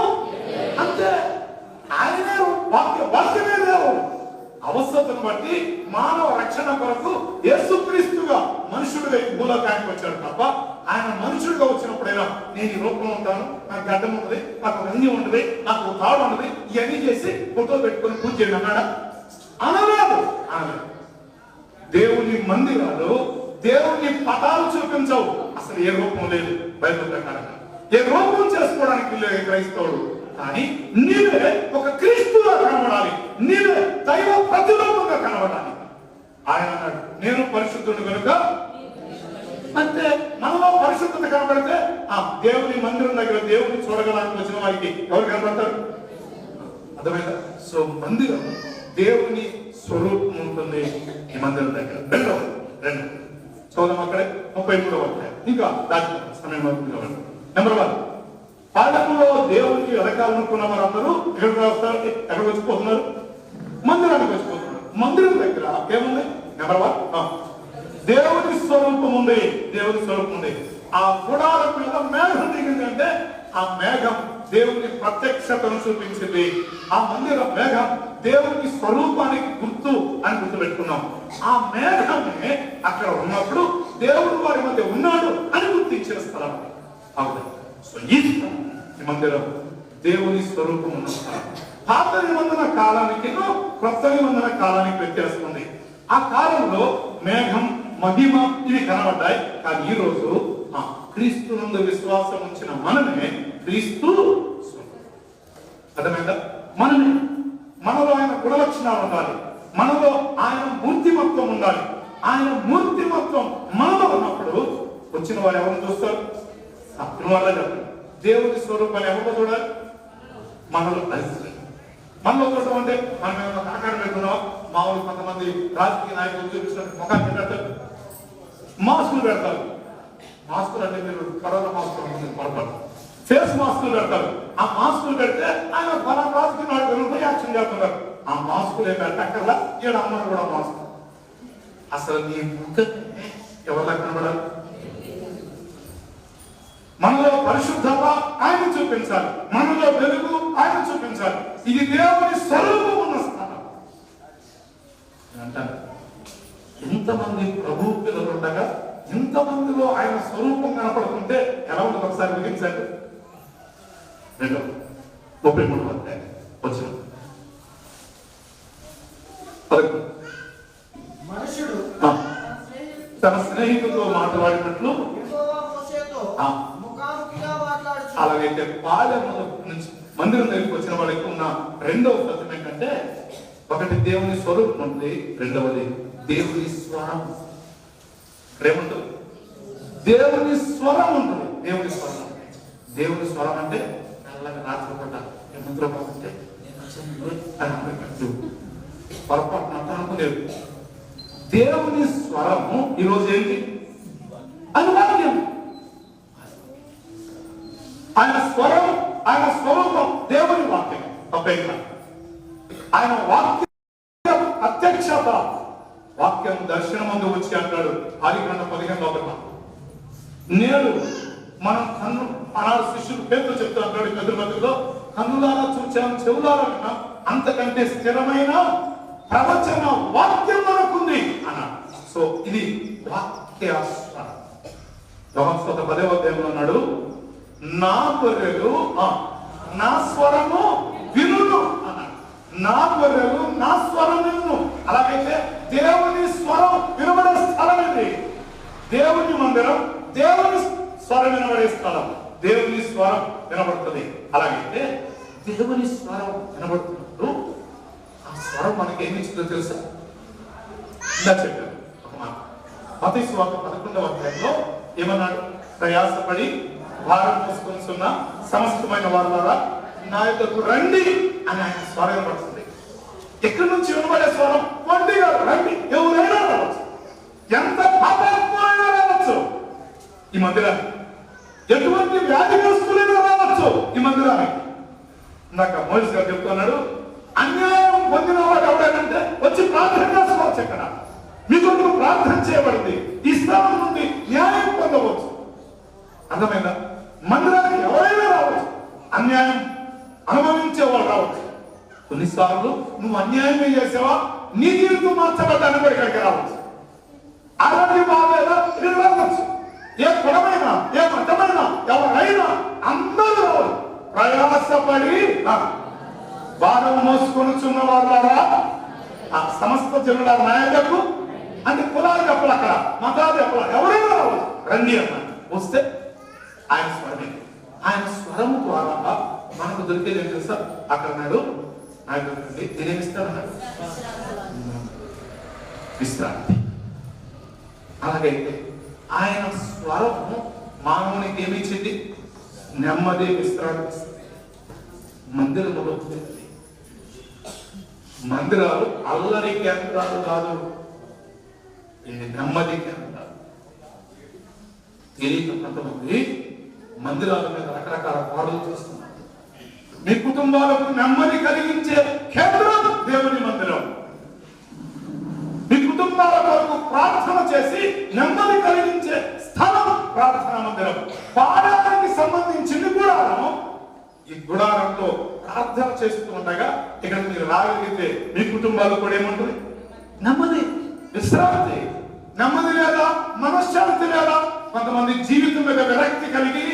అంతే, ఆయనే వాక్యమే దేవుడు. అవసరతను బట్టి మానవ రక్షణ కొరకు యేసుక్రీస్తుగా మనుషుడుగా ఈ భూలోకానికి వచ్చాడు తప్ప ఆయన మనుషుడిగా వచ్చినప్పుడైనా నేను ఈ రూపంలో ఉంటాను, నాకు గడ్డం ఉంటుంది, నాకు రంగి ఉంటుంది, నాకు తాడు ఉంటుంది, ఇవన్నీ చేసి ఫోటో పెట్టుకొని పూజ చేయండి అన్నాడా? అనలేదు. దేవుని మందిరాలు దేవుని పటాలు చూపించవు. అసలు ఏ రూపం లేదు బైబిల్ ప్రకారంగా. ఏ రూపం చేసుకోవడానికి లేదు క్రైస్తవుడు. కానీ నీవే ఒక క్రీస్తుగా కనబడాలి, నీవే దైవ ప్రతిరూపంగా కనబడాలి. ఆయన అన్నాడు నేను పరిశుద్ధుడు కనుక. అంటే మనలో పరిశుద్ధత కనబడితే దేవుని మందిరం దగ్గర దేవుని చూడగడానికి వచ్చిన వారికి ఎవరు కనబడతారు? అర్థమైందా? సో మందిరం దేవుని స్వరూపం ఉంటుంది ఈ మందిరం దగ్గర. రెండు చూద్దాం అక్కడే 33వ అధ్యాయం. ఇంకా దాని సమయం నెంబర్ 1, పాఠంలో దేవునికి వెతకాలనుకున్న వారందరూ ఎక్కడికి వస్తారు? ఎక్కడికి వచ్చిపోతున్నారు? మందిరానికి వచ్చిపోతున్నారు. మందిరం దగ్గర ఏముంది? నెంబర్ 1 దేవుని స్వరూపం ఉంది. దేవుని స్వరూపం ఉంది. ఆ గుడారం మీద మేఘం దిగిందంటే ఆ మేఘం దేవుని ప్రత్యక్షతను చూపించింది. ఆ మందిర మేఘం దేవుని స్వరూపానికి గుర్తు అని గుర్తుపెట్టుకున్నాం. ఆ మేఘమే అక్కడ ఉన్నప్పుడు దేవుడు వారి మధ్య ఉన్నాడు అని గుర్తించిన స్థలం. అవును. సో ఈ మందిరం దేవుని స్వరూపం ఉన్న స్థలం. పాత నిబంధన కాలానికి క్రొత్త నిబంధన కాలానికి వ్యత్యాసం ఉంది. ఆ కాలంలో మేఘం, మహిమ ఇవి కనబడ్డాయి. కానీ ఈ రోజు క్రీస్తు నందు విశ్వాసం ఉంచిన మనమే క్రీస్తు. అర్థమైందా? మనలో ఆయన గుణలక్షణాలు ఉండాలి, మనలో ఆయన మూర్తిమత్వం ఉండాలి. ఆయన మూర్తిమత్వం మనలో ఉన్నప్పుడు వచ్చిన వారు ఎవరిని చూస్తారు? వాళ్ళ చెప్పండి. దేవుని స్వరూపాన్ని ఎవరిలో చూడాలి? మనలో చూడటం అంటే మనం ఏమన్నా కాకాడు పెడుతున్నాం. మామూలు కొంతమంది రాజకీయ నాయకులు చూపించినట్టు ముఖాన్ని పెడతారు, మాస్కులు పెడతారు. మాస్కులు అంటే మీరు కరోనా మాస్కులు పడతారు, ఫేస్ మాస్కులు పెడతారు. ఆ మాస్కులు పెడితే ఆయన ఫలానా రాజకీయ నాయకులు యాక్షన్ చేస్తున్నారు. ఆ మాస్కులు ఏం పెట్టక్కర్లా, ఈడ అమ్మను కూడా మాస్క్. అసలు నీ ముఖం ఎవరిలా కనబడాలి? మనలో పరిశుద్ధత ఆయన చూపించాలి, మనలో వెలుగు ఆయన చూపించాలి. ఇది దేవుని స్వరూపం ఉన్న స్థానం అంటారు. ఎంతమంది ప్రభు పిల్లలు ఉండగా ఇంతమందిలో ఆయన స్వరూపం కనపడుతుంటే ఎలా ఉంటుంది? ఒకసారి విధించండి. 2:33 వచ్చిన మనుషుడు తన స్నేహితులతో మాట్లాడినట్లు అలాగైతే పాలెం నుంచి మందిరం దగ్గరికి వచ్చిన వాళ్ళకి ఉన్న రెండవ సత్యం ఏంటంటే, ఒకటి దేవుని స్వరూపం ఉంది, రెండవది దేవుని స్వరం. ఏముంటుంది? దేవుని స్వరం ఉంటుంది. దేవుని స్వరం అంటే నల్లగా రాత్రిపూట నిద్రపోతుంటే పొరపాటు అనుకునేది. దేవుని స్వరము ఈరోజు ఏంటి? అనివార్యం. ఆయన స్వరం, ఆయన స్వరూపం దేవుని వాక్యం. తప్పేంట ఆయన వాక్యం అధ్యక్షత. వాక్యం దర్శనం ముందు వచ్చి అంటాడు ఆదికాండ 15:1. నేడు మనం అనాడు శిష్యులు పేర్లు చెప్తూ అంటాడు ఎదురుమతిలో, కన్నులారా చూచాం, చెవులారా విన్నాం, అంతకంటే స్థిరమైన ప్రవచన వాక్యం మనకుంది అన్నాడు. సో ఇది వాక్య స్వరం. యోహాను 10:10 అన్నాడు, నా గొర్రెలు నా స్వరము వినును అన్నాడు. నా గొర్రెలు నా స్వరం విను. అలాగైతే దేవుని స్వరం వినబడే స్థలం ఇది. దేవుని మందిరం దేవుని స్వరం వినబడే స్థలం. దేవుని స్వరం వినబడుతుంది. అలాగైతే దేవుని స్వరం వినబడుతున్నప్పుడు ఆ స్వరం మనకి ఏమి ఇచ్చిందో తెలుసా? ఇలా చెప్పారు ఒక మాట. మత్తయి సువార్త 11వ అధ్యాయంలో ఏమన్నాడు? ప్రయాసపడి భారం మోసుకొనిచున్న సమస్తమైన వారులారా నా యొద్దకు రండి అని ఆయన స్వరం వినబడుతుంది. ఎక్కడి నుంచి వినబడే స్వరం? ఒంటిగా రండి. ఎవరైనా రావచ్చు, ఎంత పాపాత్ములైనా రావచ్చు ఈ మందిరానికి, ఎటువంటి వ్యాధిగ్రస్తులైనా రావచ్చు ఈ మందిరానికి. ఇందాక మోయిస్ గారు చెప్తున్నాడు, అన్యాయం పొందిన వాడు ఎవడనంటే వచ్చి ప్రార్థన చేసుకోవచ్చు. ఇక్కడ మీకు ప్రార్థన చేయబడింది. ఈ స్థలం నుండి న్యాయం పొందవచ్చు. అర్థమైందా? మందిరానికి ఎవరైనా రావచ్చు, అన్యాయం అనుభవించే వాళ్ళు రావచ్చు. కొన్నిసార్లు నువ్వు అన్యాయమే చేసావా, నీ జీవితం మార్చబడ్డాన్ని కూడా ఇక్కడికి రావచ్చు. అలాంటి బాధైనా ఇది రావచ్చు. ఏ కులమైనా ఏ మతమైనా ఎవరైనా అందరూ రావాలి. ప్రయాసపడి భారం మోసుకొనిచున్న వాళ్ళారా సమస్త జనుల నాయకులకు, అంటే కులాలు చెప్పాలి, అక్కడ మతాలు చెప్పాలి, ఎవరైనా రావచ్చు, రండి అన్న. వస్తే ఆయన స్వరమే. ఆయన స్వరం ద్వారా మనకు దొరికేది ఏం తెలుసా? అక్కడ నాడు ఆయన నేనేమిస్తానన్నాడు, విశ్రాంతి. అలాగైతే ఆయన స్వరము మానవునికి ఏమిచ్చింది? నెమ్మది, విశ్రాంతి. మందిరంలో మందిరాలు అల్లరి కేంద్రాలు కాదు, ఇది నెమ్మది కేంద్రాలు. తెలియక కొంతమంది మందిరాల మీద రకరకాల పాటలు చేస్తున్నారు. మీ కుటుంబాలకు నెమ్మది కలిగించే కేంద్రం దేవుని మందిరం. మీ కుటుంబాల కొరకు ప్రార్థన చేసి నెమ్మది కలిగించే స్థలం ప్రార్థనా మందిరం. పాఠానికి సంబంధించింది గుడారం. ఈ గుడారంలో ప్రార్థన చేస్తూ ఉండగా ఇక్కడ మీరు రాగలిగితే మీ కుటుంబాలు కూడా ఏముంటుంది? నెమ్మది, విశ్రాంతి. నెమ్మది లేదా, మనశ్శాంతి లేదా, కొంతమంది జీవితం మీద విరక్తి కలిగి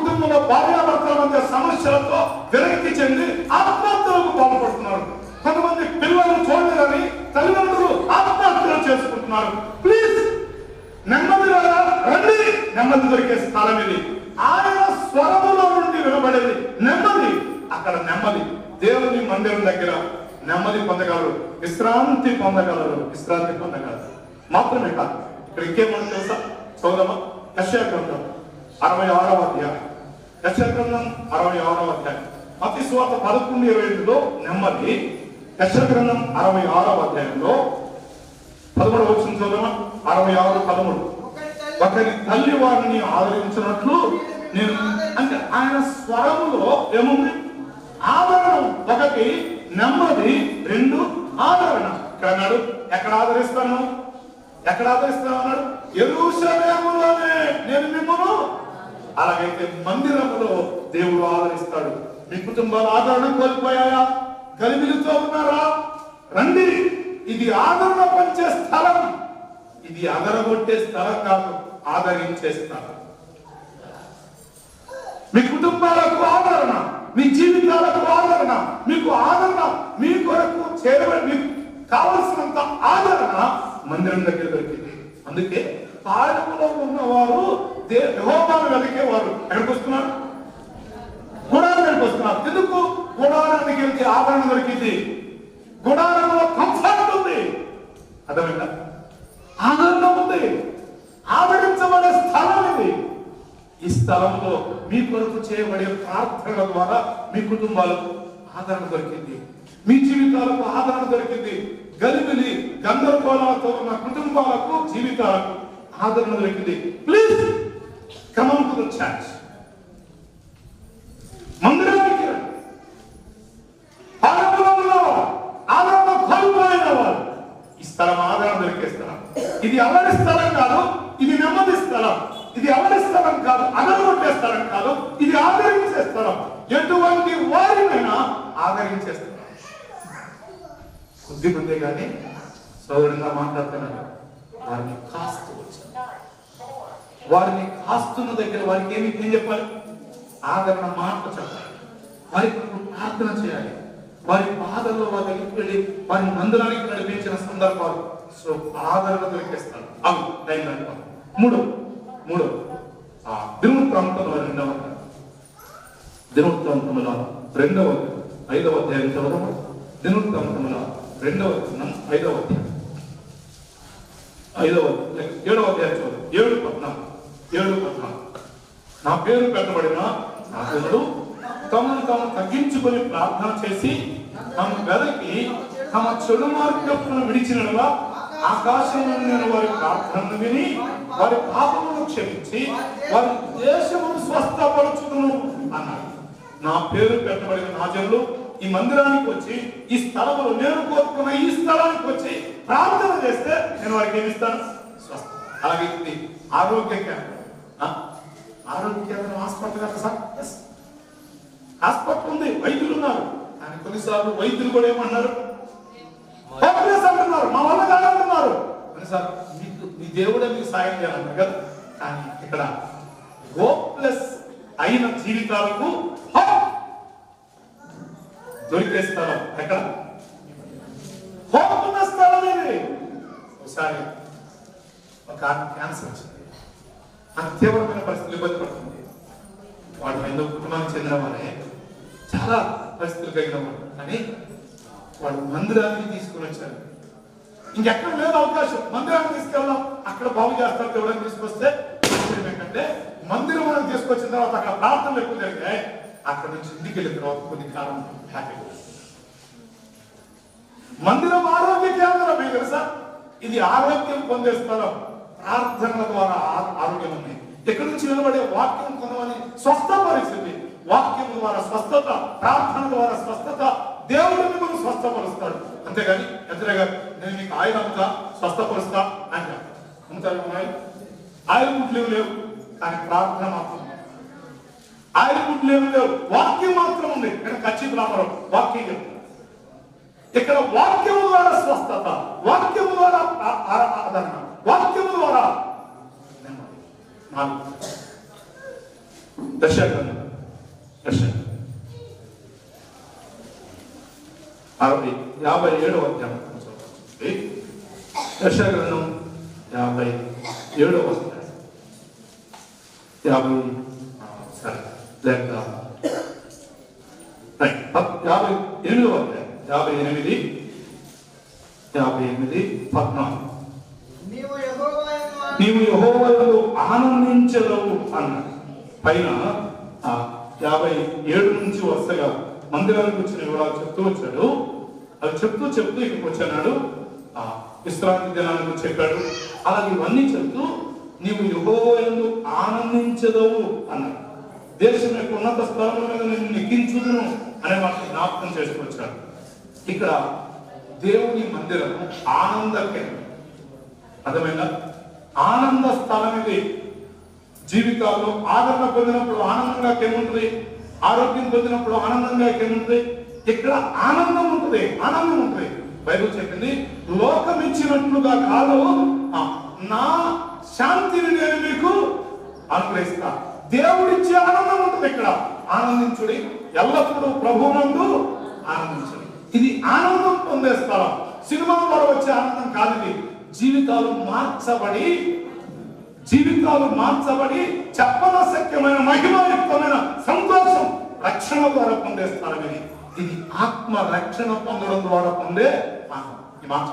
కుటుంబంలో భార్యాభర్తల మధ్య సమస్యలతో విరక్తి చెంది ఆత్మహత్యలకు పాల్పడుతున్నారు. కొంతమంది పిల్లలు చూడలేదని తల్లిదండ్రులు ఆత్మహత్యలు చేసుకుంటున్నారు. ప్లీజ్ నెమ్మది రండి, నెమ్మది దొరికే స్థలం ఇది. ఆయన స్వరములో నుండి వినబడేది నెమ్మది. అక్కడ నెమ్మది. దేవుని మందిరం దగ్గర నెమ్మది పొందగలరు, విశ్రాంతి పొందగలరు. మాత్రమే కాదు, ఇక్కడ ఇంకేమన్నా తెలుసా? చదువుదామా? యెషయా గ్రంథం 66వ అధ్యాయం. యెషయా గ్రంథం 66వ అధ్యాయం. మత్తయి సువార్త 11:22లో నెమ్మది. యెషయా గ్రంథం 66వ అధ్యాయంలో 13వ వచనం చదువుదామా? 66:13. ఒకరి తల్లి వారిని ఆదరించినట్లు నేను, అంటే ఆయన స్వరములో ఏముంది? ఆదరణ. ఒకటి నెమ్మది, రెండు ఆదరణ. ఇక్కడ అన్నాడు, ఎక్కడ ఆదరిస్తాను అన్నాడు? యెరూషలేములోనే నేను మిమ్మల్ని. అలాగైతే మందిరములో దేవుడు ఆదరిస్తాడు. మీ కుటుంబాలు ఆదరణ కోల్పోయాయా? గలిబిలితో ఉన్నారా? రండి, ఇది ఆదరణ పంచే స్థలం. ఇది అదరగొట్టే స్థలం కాదు, ఆదరించే స్థలం. మీ కుటుంబాలకు ఆదరణ, మీ జీవితాలకు ఆదరణ, మీకు ఆదరణ, మీ కొరకు చేయబడి మీకు కావలసినంత ఆదరణ మందిరం దగ్గర దొరికింది. అందుకే పాలనలో ఉన్నవారు యెహోవాను వెతికేవారు ఎక్కడికి వస్తున్నారు? గుడారానికి వస్తున్నారు. ఎందుకు? గుడారానికి వెళ్తే ఆదరణ దొరికింది. గుడారంలో కంఫర్ట్ ఉంది. అర్థమైందా? ఆదరణ ఉంది. ఆదరించబడే స్థలం ఇది. ఈ స్థలంలో మీ కొరకు చేయబడే ప్రార్థనల ద్వారా మీ కుటుంబాలకు ఆదరణ దొరికింది, మీ జీవితాలకు ఆదరణ దొరికింది. గలిబిలి గందరగోళాలతో ఉన్న కుటుంబాలకు, జీవితాలకు ఆదరణ దొరికింది. Please come on to the church. మందిరానికి ఆదరణ కోల్పోయిన వారు, ఈ స్థలం ఆదరణ దొరికే స్థలం. ఇది అల్లరి స్థలం కాదు, ఇది నెమ్మది స్థలం. ఇది అల్లరి స్థలం కాదు, అదరగొట్టే స్థలం కాదు, ఇది ఆదరించే స్థలం. ఎటువంటి వారినైనా ఆదరించే స్థలం. కొద్ది మందే కానీ సౌదరంగా మాట్లాడుతున్నారు. వారిని కాస్తూ వచ్చారు. వారిని కాస్తున్న దగ్గర వారికి ఏం చెప్పాలి? ఆదరణ మాట చెప్పాలి. వారి కొరకు ప్రార్థన చేయాలి. వారి బాధల్లో వారి దగ్గరికి వెళ్ళి వారిని మందిరానికి నడిపించిన సందర్భాలు. సో ఆదరణ దొరికేస్తారు. అవి మూడో దినవృత్తాంతంలో 5వ అధ్యాయం చదవడం. దినవృత్తాంతంలో 2వ వచనం 5వ అధ్యాయం 7వ అధ్యాయం చదువు. 7:14. నా పేరు పెట్టబడిన నా పిల్లలు తమను తాము తగ్గించుకొని ప్రార్థన చేసి తమ వెదకి తమ చెడు మార్గములను విడిచినగా ఆకాశంలో నేను వారి ప్రార్థనను విని వారి పాపములను క్షమించి వారి దేశమును స్వస్థపరచుదును అన్నాడు. నా పేరు పెట్టబడిన నా జనులు ఈ మందిరానికి వచ్చి, ఈ స్థలములో నేను కోరుకున్న ఈ స్థలానికి వచ్చి ప్రార్థన చేస్తే నేను వారికి ఏమిస్తాను? స్వస్థ. అలాగే ఆరోగ్య కేంద్రం. హాస్పిటల్ కదా సార్? హాస్పిటల్ ఉంది, వైద్యులు ఉన్నారు. కానీ కొన్నిసార్లు వైద్యులు కూడా ఏమన్నారు? అంటున్నారు, మా వల్ల కాదంటున్నారు. కొన్నిసార్లు మీ దేవుడే మీకు సాయం చేయాలన్నారు కదా. కానీ ఇక్కడ హోప్లెస్ అయిన జీవితాలకు దొరికే స్థలం ఎక్కడ? హోప్ ఉన్న స్థలం ఇది. ఒకసారి ఒక క్యాన్సర్ వచ్చింది. తీవ్రమైన పరిస్థితులు ఇబ్బంది పడుతుంది. వాడు ఎందుకు కుటుంబానికి చెందిన వారే, చాలా పరిస్థితులు కలిగిన వాడు. కానీ వాడు మందిరానికి తీసుకుని వచ్చారు. ఇంకెక్కడ లేదు అవకాశం. మందిరానికి తీసుకెళ్దాం, అక్కడ బాగు చేస్తారు. ఎవరైనా తీసుకొస్తే ఏంటంటే మందిరం మనం తీసుకొచ్చిన తర్వాత అక్కడ ప్రార్థనలు ఎక్కువ జరిగాయి. అక్కడ నుంచి ఇంటికి వెళ్ళిన తర్వాత కొన్ని కాలం హ్యాపీ. మందిరం ఆరోగ్య కేంద్రం. మీకు తెలుసా? ఇది ఆరోగ్యం పొందే స్థలం. ప్రార్థనల ద్వారా ఆరోగ్యం ఉంది. ఎక్కడి నుంచి నిలబడే వాక్యం కొంతమంది స్వస్థపరిచింది. వాక్యం ద్వారా స్వస్థత, ప్రార్థన ద్వారా స్వస్థత. దేవుడు మిమ్మల్ని స్వస్థపరుస్తాడు. అంతేగాని ఎదురుగా నేను మీకు ఆయిల్ అమ్ముతా, స్వస్థపరుస్తా అంటే అమ్ముతారు. ఆయిల్ గుడ్లు లేవు, కానీ ప్రార్థన మాత్రం. ఆయిల్ గుడ్లు లేవు, వాక్యం మాత్రం ఉంది. ఇక్కడ ఖచ్చితంగా వ్యాపారం వాక్యం చెప్తారు. ఇక్కడ వాక్యము ద్వారా స్వస్థత, వాక్యము ద్వారా ఆదరణ, వాక్యము ద్వారా దశగ్రంథం 57వ అధ్యాయం దశగ్రంథం 57వ అధ్యాయం 58వ అధ్యాయం 58:14 నీవు యెహోవాను ఆనందించదవు అన్నాడు. పైన 57 నుంచి వస్తగా మందిరానికి వచ్చిన వివరాలు చెప్తూ వచ్చాడు. అవి చెప్తూ ఇక్కడికి వచ్చాడు. విశ్రాంతి దినానికి చెప్పాడు. అలాగే ఇవన్నీ చెప్తూ నీవు యెహోవాను ఆనందించదవు అన్నాడు. దేశం యొక్క ఉన్నత స్థలంలో మీద నేను నెక్కించుదును అనే మాట జ్ఞాపకం చేసుకొచ్చాడు. ఇక్కడ దేవుని మందిరము ఆనంద కేంద్రం, అర్థమైందా? ఆనంద స్థలం ఇది. జీవితాల్లో ఆదరణ పొందినప్పుడు ఆనందంగా ఏముంటుంది, ఆరోగ్యం పొందినప్పుడు ఆనందంగా ఏముంటుంది, ఇక్కడ ఆనందం ఉంటుంది. బైబిల్ చెప్పింది, లోకం ఇచ్చినట్లుగా కాదు, నా శాంతిని నేను మీకు అనుగ్రహిస్తా. దేవుడిచ్చే ఆనందం ఉంటుంది. ఇక్కడ ఆనందించుడి, ఎల్లప్పుడూ ప్రభువునందు ఆనందించుడి. ఇది ఆనందం పొందే స్థలం. సినిమా ద్వారా వచ్చే ఆనందం కాదు ఇది. జీవితాలు మార్చబడి చెప్పనశక్యమైన మహిమాయుక్తమైన సంతోషం రక్షణ ద్వారా పొందే స్థలం ఇది. ఇది ఆత్మ రక్షణ పొందడం ద్వారా పొందే ఈ మాట.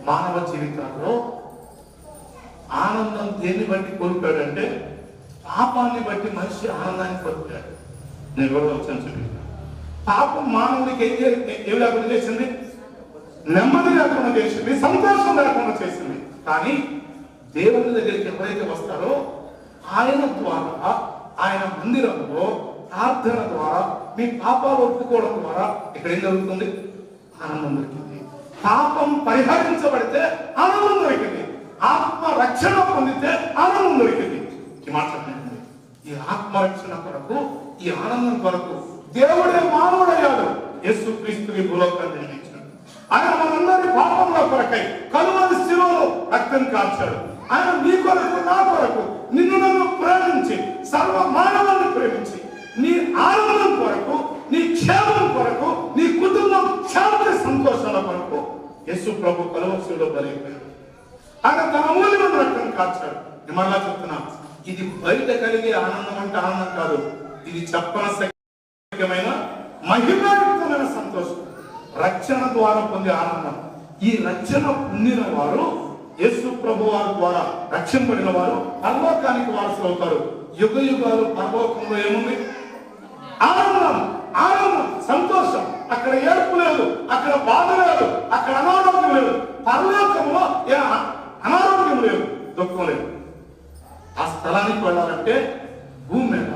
మానవ జీవితాల్లో ఆనందం దేన్ని బట్టి కోల్పోయాడంటే పాపాన్ని బట్టి మనిషి ఆనందాన్ని కోల్పోయాడు. నేను ఎవరో వచ్చాను చూపించాను. పాపం మానవుడికి ఏం లేకుండా చేసింది, నెమ్మది లేకుండా చేసింది, సంతోషం లేకుండా చేసింది. కానీ దేవుని దగ్గరికి ఎవరైతే వస్తారో ఆయన ద్వారా, ఆయన మందిరంలో ప్రార్థన ద్వారా, మీ పాపాలు ఒప్పుకోవడం ద్వారా ఇక్కడ ఏం జరుగుతుంది? ఆనందం దొరికింది. పాపం పరిహరించబడితే ఆనందం దొరికింది. ఆత్మ రక్షణ పొందితే ఆనందం దొరికింది. ఈ మాట చెప్పండి. ఈ ఆత్మ రక్షణ కొరకు, ఈ ఆనందం కొరకు దేవుడే మానవుడయ్యాడు. యేసుక్రీస్తుని భూలోకాన్ని నిర్మించాడు. ఆయన మనందరి పాపంలో కొరకై కలువరి శిలువలో రక్తం కార్చాడు. ఆయన నీ కొరకు, నా కొరకు, నిన్ను నన్ను ప్రేమించి, సర్వ మానవాన్ని ప్రేమించి, నీ ఆనందం కొరకు, నీ క్షేమం కొరకు, నీ కుటుంబం శాంతి సంతోషాల కొరకు యేసు ప్రభు కలువరి శిలువలో బలైపోయాడు. ఆయన తన అమూల్యమైన రక్తం కార్చాడు. నేను మళ్ళా చెప్తున్నా, ఇది బయట కలిగే ఆనందం అంటే ఆనందం కాదు. ఇది చెప్పనశక్యమైన మహిమాయుక్తమైన సంతోషం, రక్షణ ద్వారా పొందే ఆనందం. ఈ రక్షణ పొందిన వారు, యేసు ప్రభు వారి ద్వారా రక్షింపబడిన వారు పరలోకానికి వారసులు అవుతారు. యుగ యుగాలు పరలోకంలో ఏముంది? ఆనందం, సంతోషం. అక్కడ ఏడుపు లేదు, అక్కడ బాధ లేదు, అక్కడ అనారోగ్యం లేదు. పరలోకంలో అనారోగ్యం లేదు, దుఃఖం లేదు. ఆ స్థలానికి వెళ్ళాలంటే భూమి మీద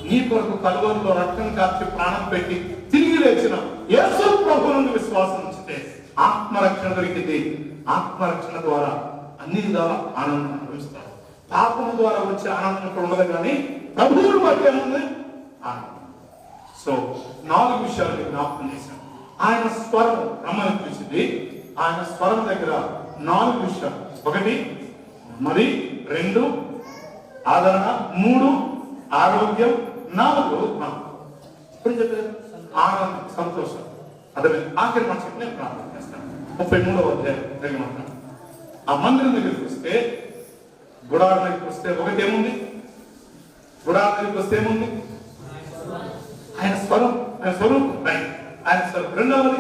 నీ కొరకు కలువరిలో రక్తం కార్చి ప్రాణం పెట్టి తిరిగి లేచిన యేసు ప్రభు నుండి విశ్వాసం ఉంచితే ఆత్మరక్షణ దొరికింది. ఆత్మరక్షణ ద్వారా అన్ని విధాల ఆనందం అనుభవిస్తారు. పాపము ద్వారా వచ్చే ఆనందం ఇక్కడ ఉండదు, కానీ ప్రభువుని బట్టి ఏముంది? ఆనందం. సో 4 విషయాలు జ్ఞాపకం చేశాను. ఆయన స్వరం రమ్మని పిలిచింది. ఆయన స్వరం దగ్గర 4 విషయాలు. 1 మరి, 2 ఆదరణ, 3 ఆరోగ్యం, 4 ఇప్పుడు చెప్పారు ఆనందం, సంతోషం. అదే ఆఖరి మాట చెప్పి నేను ప్రార్థన చేస్తాను. 33వ అధ్యాయం. ఆ మందిరం దగ్గరికి వస్తే, గుడారం దగ్గరికి వస్తే 1 ఏముంది? గుడారం దగ్గరికి వస్తే ఏముంది? ఆయన స్వరం, ఆయన స్వరూపం, ఆయన స్వరం. 2వది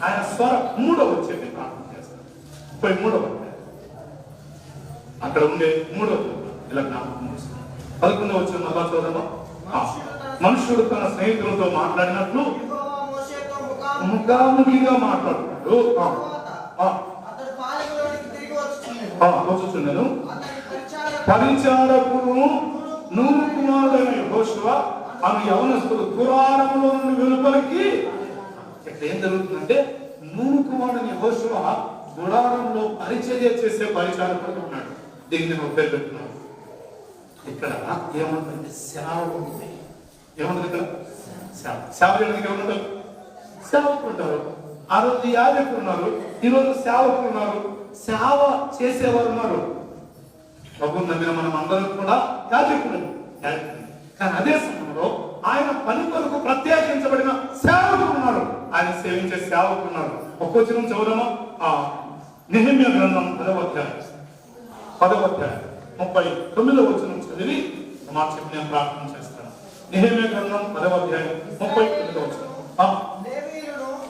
ఆయన స్వరం. 3వది చెప్పి ప్రార్థన చేస్తాను. 33వ అక్కడ ఉండే 3వ ఇలా జ్ఞాపకం చేస్తాను. 11వ వచ్చిన మళ్ళా చూద్దామా? మనుషుడు తన స్నేహితులతో మాట్లాడినట్లు ముఖాముఖిగా మాట్లాడుతున్నాడు. వచ్చుచున్నాను. పరిచారకుడు నూరు కుమారుడైన యెహోషువ ఆమె యవనస్తుడు గుడారములో నుండి వెలుపలికి. ఇక్కడ ఏం జరుగుతుందంటే, నూరు కుమారుడైన యెహోషువ గుడారంలో పరిచర్య చేసే పరిచారకుడు ఉన్నాడు. దీన్ని నేను పేరు పెట్టున్నాను. ఇక్కడ ఏమంటుంది? సేవకుడు. ఏమంటుంది ఇక్కడ? సేవ చేయడానికి ఏమన్నారు? సేవకులు ఉంటారు. ఆ రోజు యాజకులు ఉన్నారు, ఈరోజు సేవకులు ఉన్నారు, సేవ చేసేవారు ఉన్నారు. ప్రభు నమ్మిన మనం అందరం కూడా యాజకులు. కానీ అదే సమయంలో ఆయన పని కొరకు ప్రత్యేకించబడిన సేవకులు ఉన్నారు, ఆయన సేవించే సేవకులు ఉన్నారు. ఒక్క వచనం చదువుదామా? నెహెమ్యా గ్రంథం 10వ అధ్యాయం 39వ వచనం చదివి మాట చెప్పి నేను ప్రార్థన చేస్తాను. నెహెమ్యా గ్రంథం 10వ అధ్యాయం 39వ వచనం.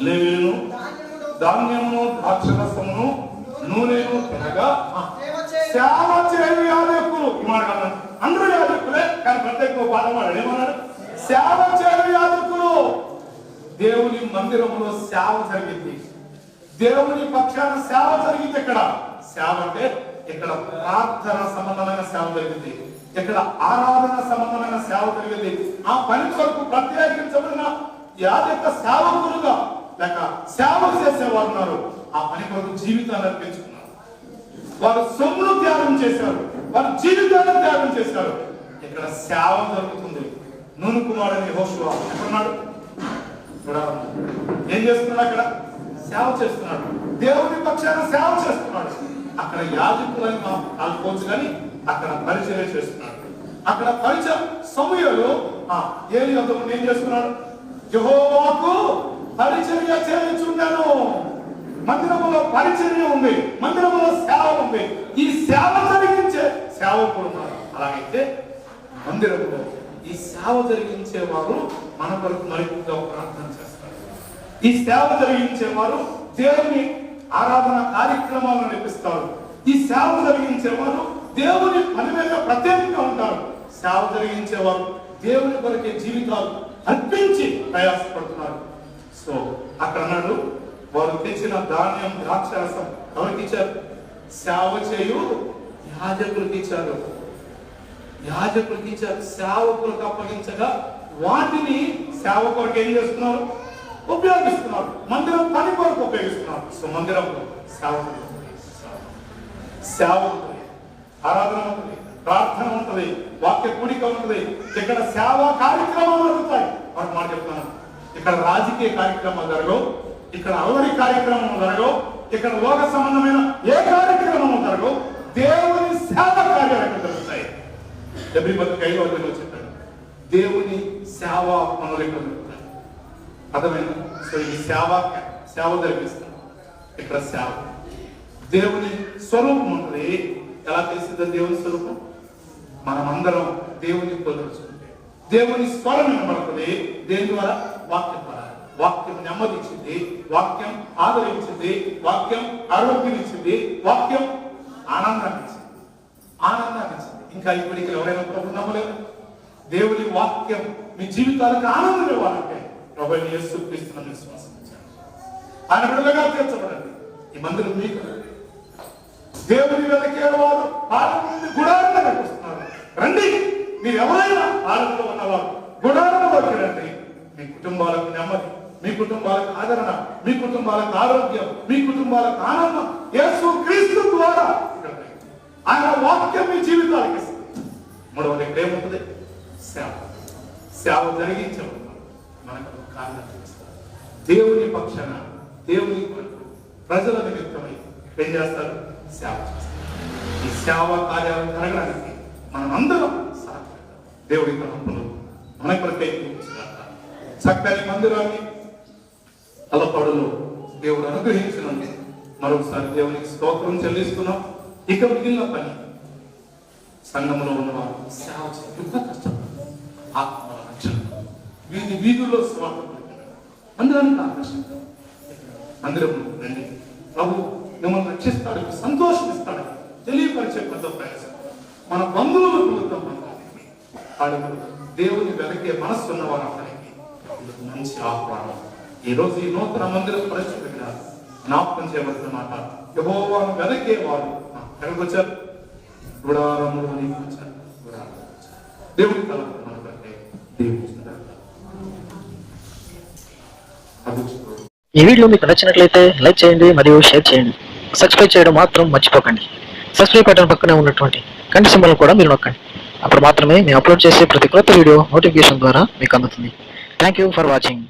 లేవీయులను ధాన్యమును ద్రాక్షరసమును నూనెను తినగా సేవ చేయు యాజకులు. ఈ మాట కాదు, అందరూ యాజకులే, కానీ ప్రత్యేక పాఠం వాడు ఏమన్నాడు? సేవ చేయు యాజకులు. దేవుని మందిరంలో సేవ జరిగింది, దేవుని పక్షాన సేవ జరిగింది. ఇక్కడ సేవ అంటే ఇక్కడ ప్రార్థన సంబంధమైన సేవ జరిగింది, ఇక్కడ ఆరాధన సంబంధమైన సేవ జరిగింది. ఆ పని కొరకు ప్రత్యేకించబడిన యాజక సేవకులుగా లేక సేవ చేసేవారు ఉన్నారు. ఆ పని కొరకు జీవితాన్ని అర్పించుకున్నారు, వారు సొమ్మును త్యాగం చేశారు, వారు జీవితాన్ని త్యాగం చేశారు. ఇక్కడ సేవ జరుగుతుంది. నూను కుమారుని యెహోషువ ఎక్కడున్నాడు? ఏం చేస్తున్నాడు? అక్కడ సేవ చేస్తున్నాడు, దేవుని పక్షాన సేవ చేస్తున్నాడు. అక్కడ యాజకులని కాల్పోవచ్చు కానీ అక్కడ పరిచర్య చేస్తున్నాడు. అక్కడ పరిచయం సమయంలో ఏలి వద్దకు ఏం చేస్తున్నాడు? యెహోవాకు పరిచర్య చేయించున్నాను. మందిరములో పరిచర్య ఉంది, మందిరములో సేవ ఉంది. ఈ సేవ జరిగించే సేవకులు ఉన్నారు. అలాగైతే మందిరంలో ఈ సేవ జరిగించే వారు మన కొరకు మరింతగా ప్రార్థన చేస్తారు. ఈ సేవ జరిగించే వారు దేవుని ఆరాధన కార్యక్రమాలను నడిపిస్తారు. ఈ సేవ జరిగించే వారు దేవుని పని మీద ప్రత్యేకంగా ఉంటారు. సేవ జరిగించేవారు దేవుని కొరకే జీవితాలు అర్పించి ప్రయాసపడుతున్నారు. సో అక్కడ అన్నాడు, వారు తెచ్చిన ధాన్యం ద్రాక్షరసం ఎవరికి ఇచ్చారు? సేవ చేయు యాజకులకి ఇచ్చారు. యాజకులకి ఇచ్చారు, సేవకులకు అప్పగించగా వాటిని సేవ కొరకు ఏం చేస్తున్నారు? ఉపయోగిస్తున్నారు. మందిరం పని కొరకు ఉపయోగిస్తున్నారు. సో మందిరంలో సేవ ఉంటుంది, ఆరాధన ఉంటుంది, ప్రార్థన ఉంటుంది, వాక్య కూడిక ఉంటుంది. ఇక్కడ సేవా కార్యక్రమాలు జరుగుతాయి. వాటి మాట చెప్తున్నాను, ఇక్కడ రాజకీయ కార్యక్రమాలు జరగవు, ఇక్కడ అల్లరి కార్యక్రమం జరగవు, ఇక్కడ లోక సంబంధమైన ఏ కార్యక్రమం జరగవు. దేవుని సేవ కార్యాలు జరుగుతాయి. డెబ్రిబతుకైలో చెప్పాడు, దేవుని సేవ పనులు ఇక్కడ జరుగుతాయి. అర్థమైంది? సో ఈ సేవ జరిగిస్తాం. ఇక్కడ సేవ దేవుని స్వరూపం ఉంటుంది. ఎలా తెలిసిందో దేవుని స్వరూపం? మనమందరం దేవుని కొలుచుకుంటే దేవుని స్వరం వినబడుతుంది. దేని ద్వారా? వాక్యం ద్వారా. వాక్యం నెమ్మదించింది, వాక్యం ఆదరించింది, వాక్యం ఆరోగ్యం ఇచ్చింది, వాక్యం ఆనందాన్ని ఇచ్చింది. ఇంకా ఇప్పటికి ఎవరైనా ప్రభు నమ్మలేదు? దేవుని వాక్యం మీ జీవితాలకు ఆనందం ఇవ్వాలంటే ప్రభు యేసుక్రీస్తును విశ్వాసించాలి. ఆయన బిడ్డలుగా తీర్చబడండి. ఈ మందిరం మీకు దేవుని వెనకే వారు ఆలయం నుండి గుడారంలో వస్తున్నారు. రండి, మీరు ఎవరైనా ఆలయంలో ఉన్నవారు గుడారంలోకి రండి. మీ కుటుంబాలకు నెమ్మది, మీ కుటుంబాలకు ఆదరణ, మీ కుటుంబాలకు ఆరోగ్యం, మీ కుటుంబాలకు ఆనందం యేసుక్రీస్తు ద్వారా ఆయన వాక్యం మీ జీవితాలకు ఇస్తుంది. మూడవది ఇక్కడ ఏముంటుంది? సేవ జరిగించబడుతున్నారు. మనకు కారణం చేస్తారు. దేవుని పక్షాన, దేవుని కొరకు, ప్రజల నిమిత్తమై ఏం చేస్తారు? సేవ చేస్తారు. ఈ సేవ కార్యాలు జరగడానికి మనం అందరం సహకరిద్దాం. దేవుడి తరపున మన కొరకై చక్కని మందిరాన్ని అలపడలో దేవుడు అనుగ్రహించినందుకు మరొకసారి దేవునికి స్తోత్రం చెల్లిస్తున్నాం. ఇక మిగిలిన పని సంఘంలో ఉన్నవారు సేవ చేయకుండా కష్టపడతారు. ఆత్మ రక్షణ, వీధుల్లో స్వార్థ మందిరానికి ఆకర్షణ. మందిరంలో రండి, ప్రభు మిమ్మల్ని రక్షిస్తాడు, సంతోషం ఇస్తాడు తెలియపరిచే పెద్ద ప్రయాసం. మన బంధువులు పిలుద్దాం. దేవుని వెనకే మనస్సు ఉన్నవారు అందరికీ మంచి ఆహ్వానం. ఈ రోజు ఈ నూతన మందిరం పరిస్థితిగా జ్ఞాపకం చేయవలసిన మాట, యెహోవాను వెనకే వారు ఎక్కడికి వచ్చారు? గుడారములో వచ్చారు. దేవుడి తలకు మనకంటే దేవుడు. ఈ వీడియో మీకు నచ్చినట్లయితే లైక్ చేయండి మరియు షేర్ చేయండి. సబ్స్క్రైబ్ చేయడం మాత్రం మర్చిపోకండి. సబ్స్క్రైబ్ బటన్ పక్కనే ఉన్నటువంటి గంట సింబల్ కూడా మీరు నొక్కండి. అప్పుడు మాత్రమే మేము అప్లోడ్ చేసే ప్రతి కొత్త వీడియో నోటిఫికేషన్ ద్వారా మీకు అందుతుంది. Thank you for watching.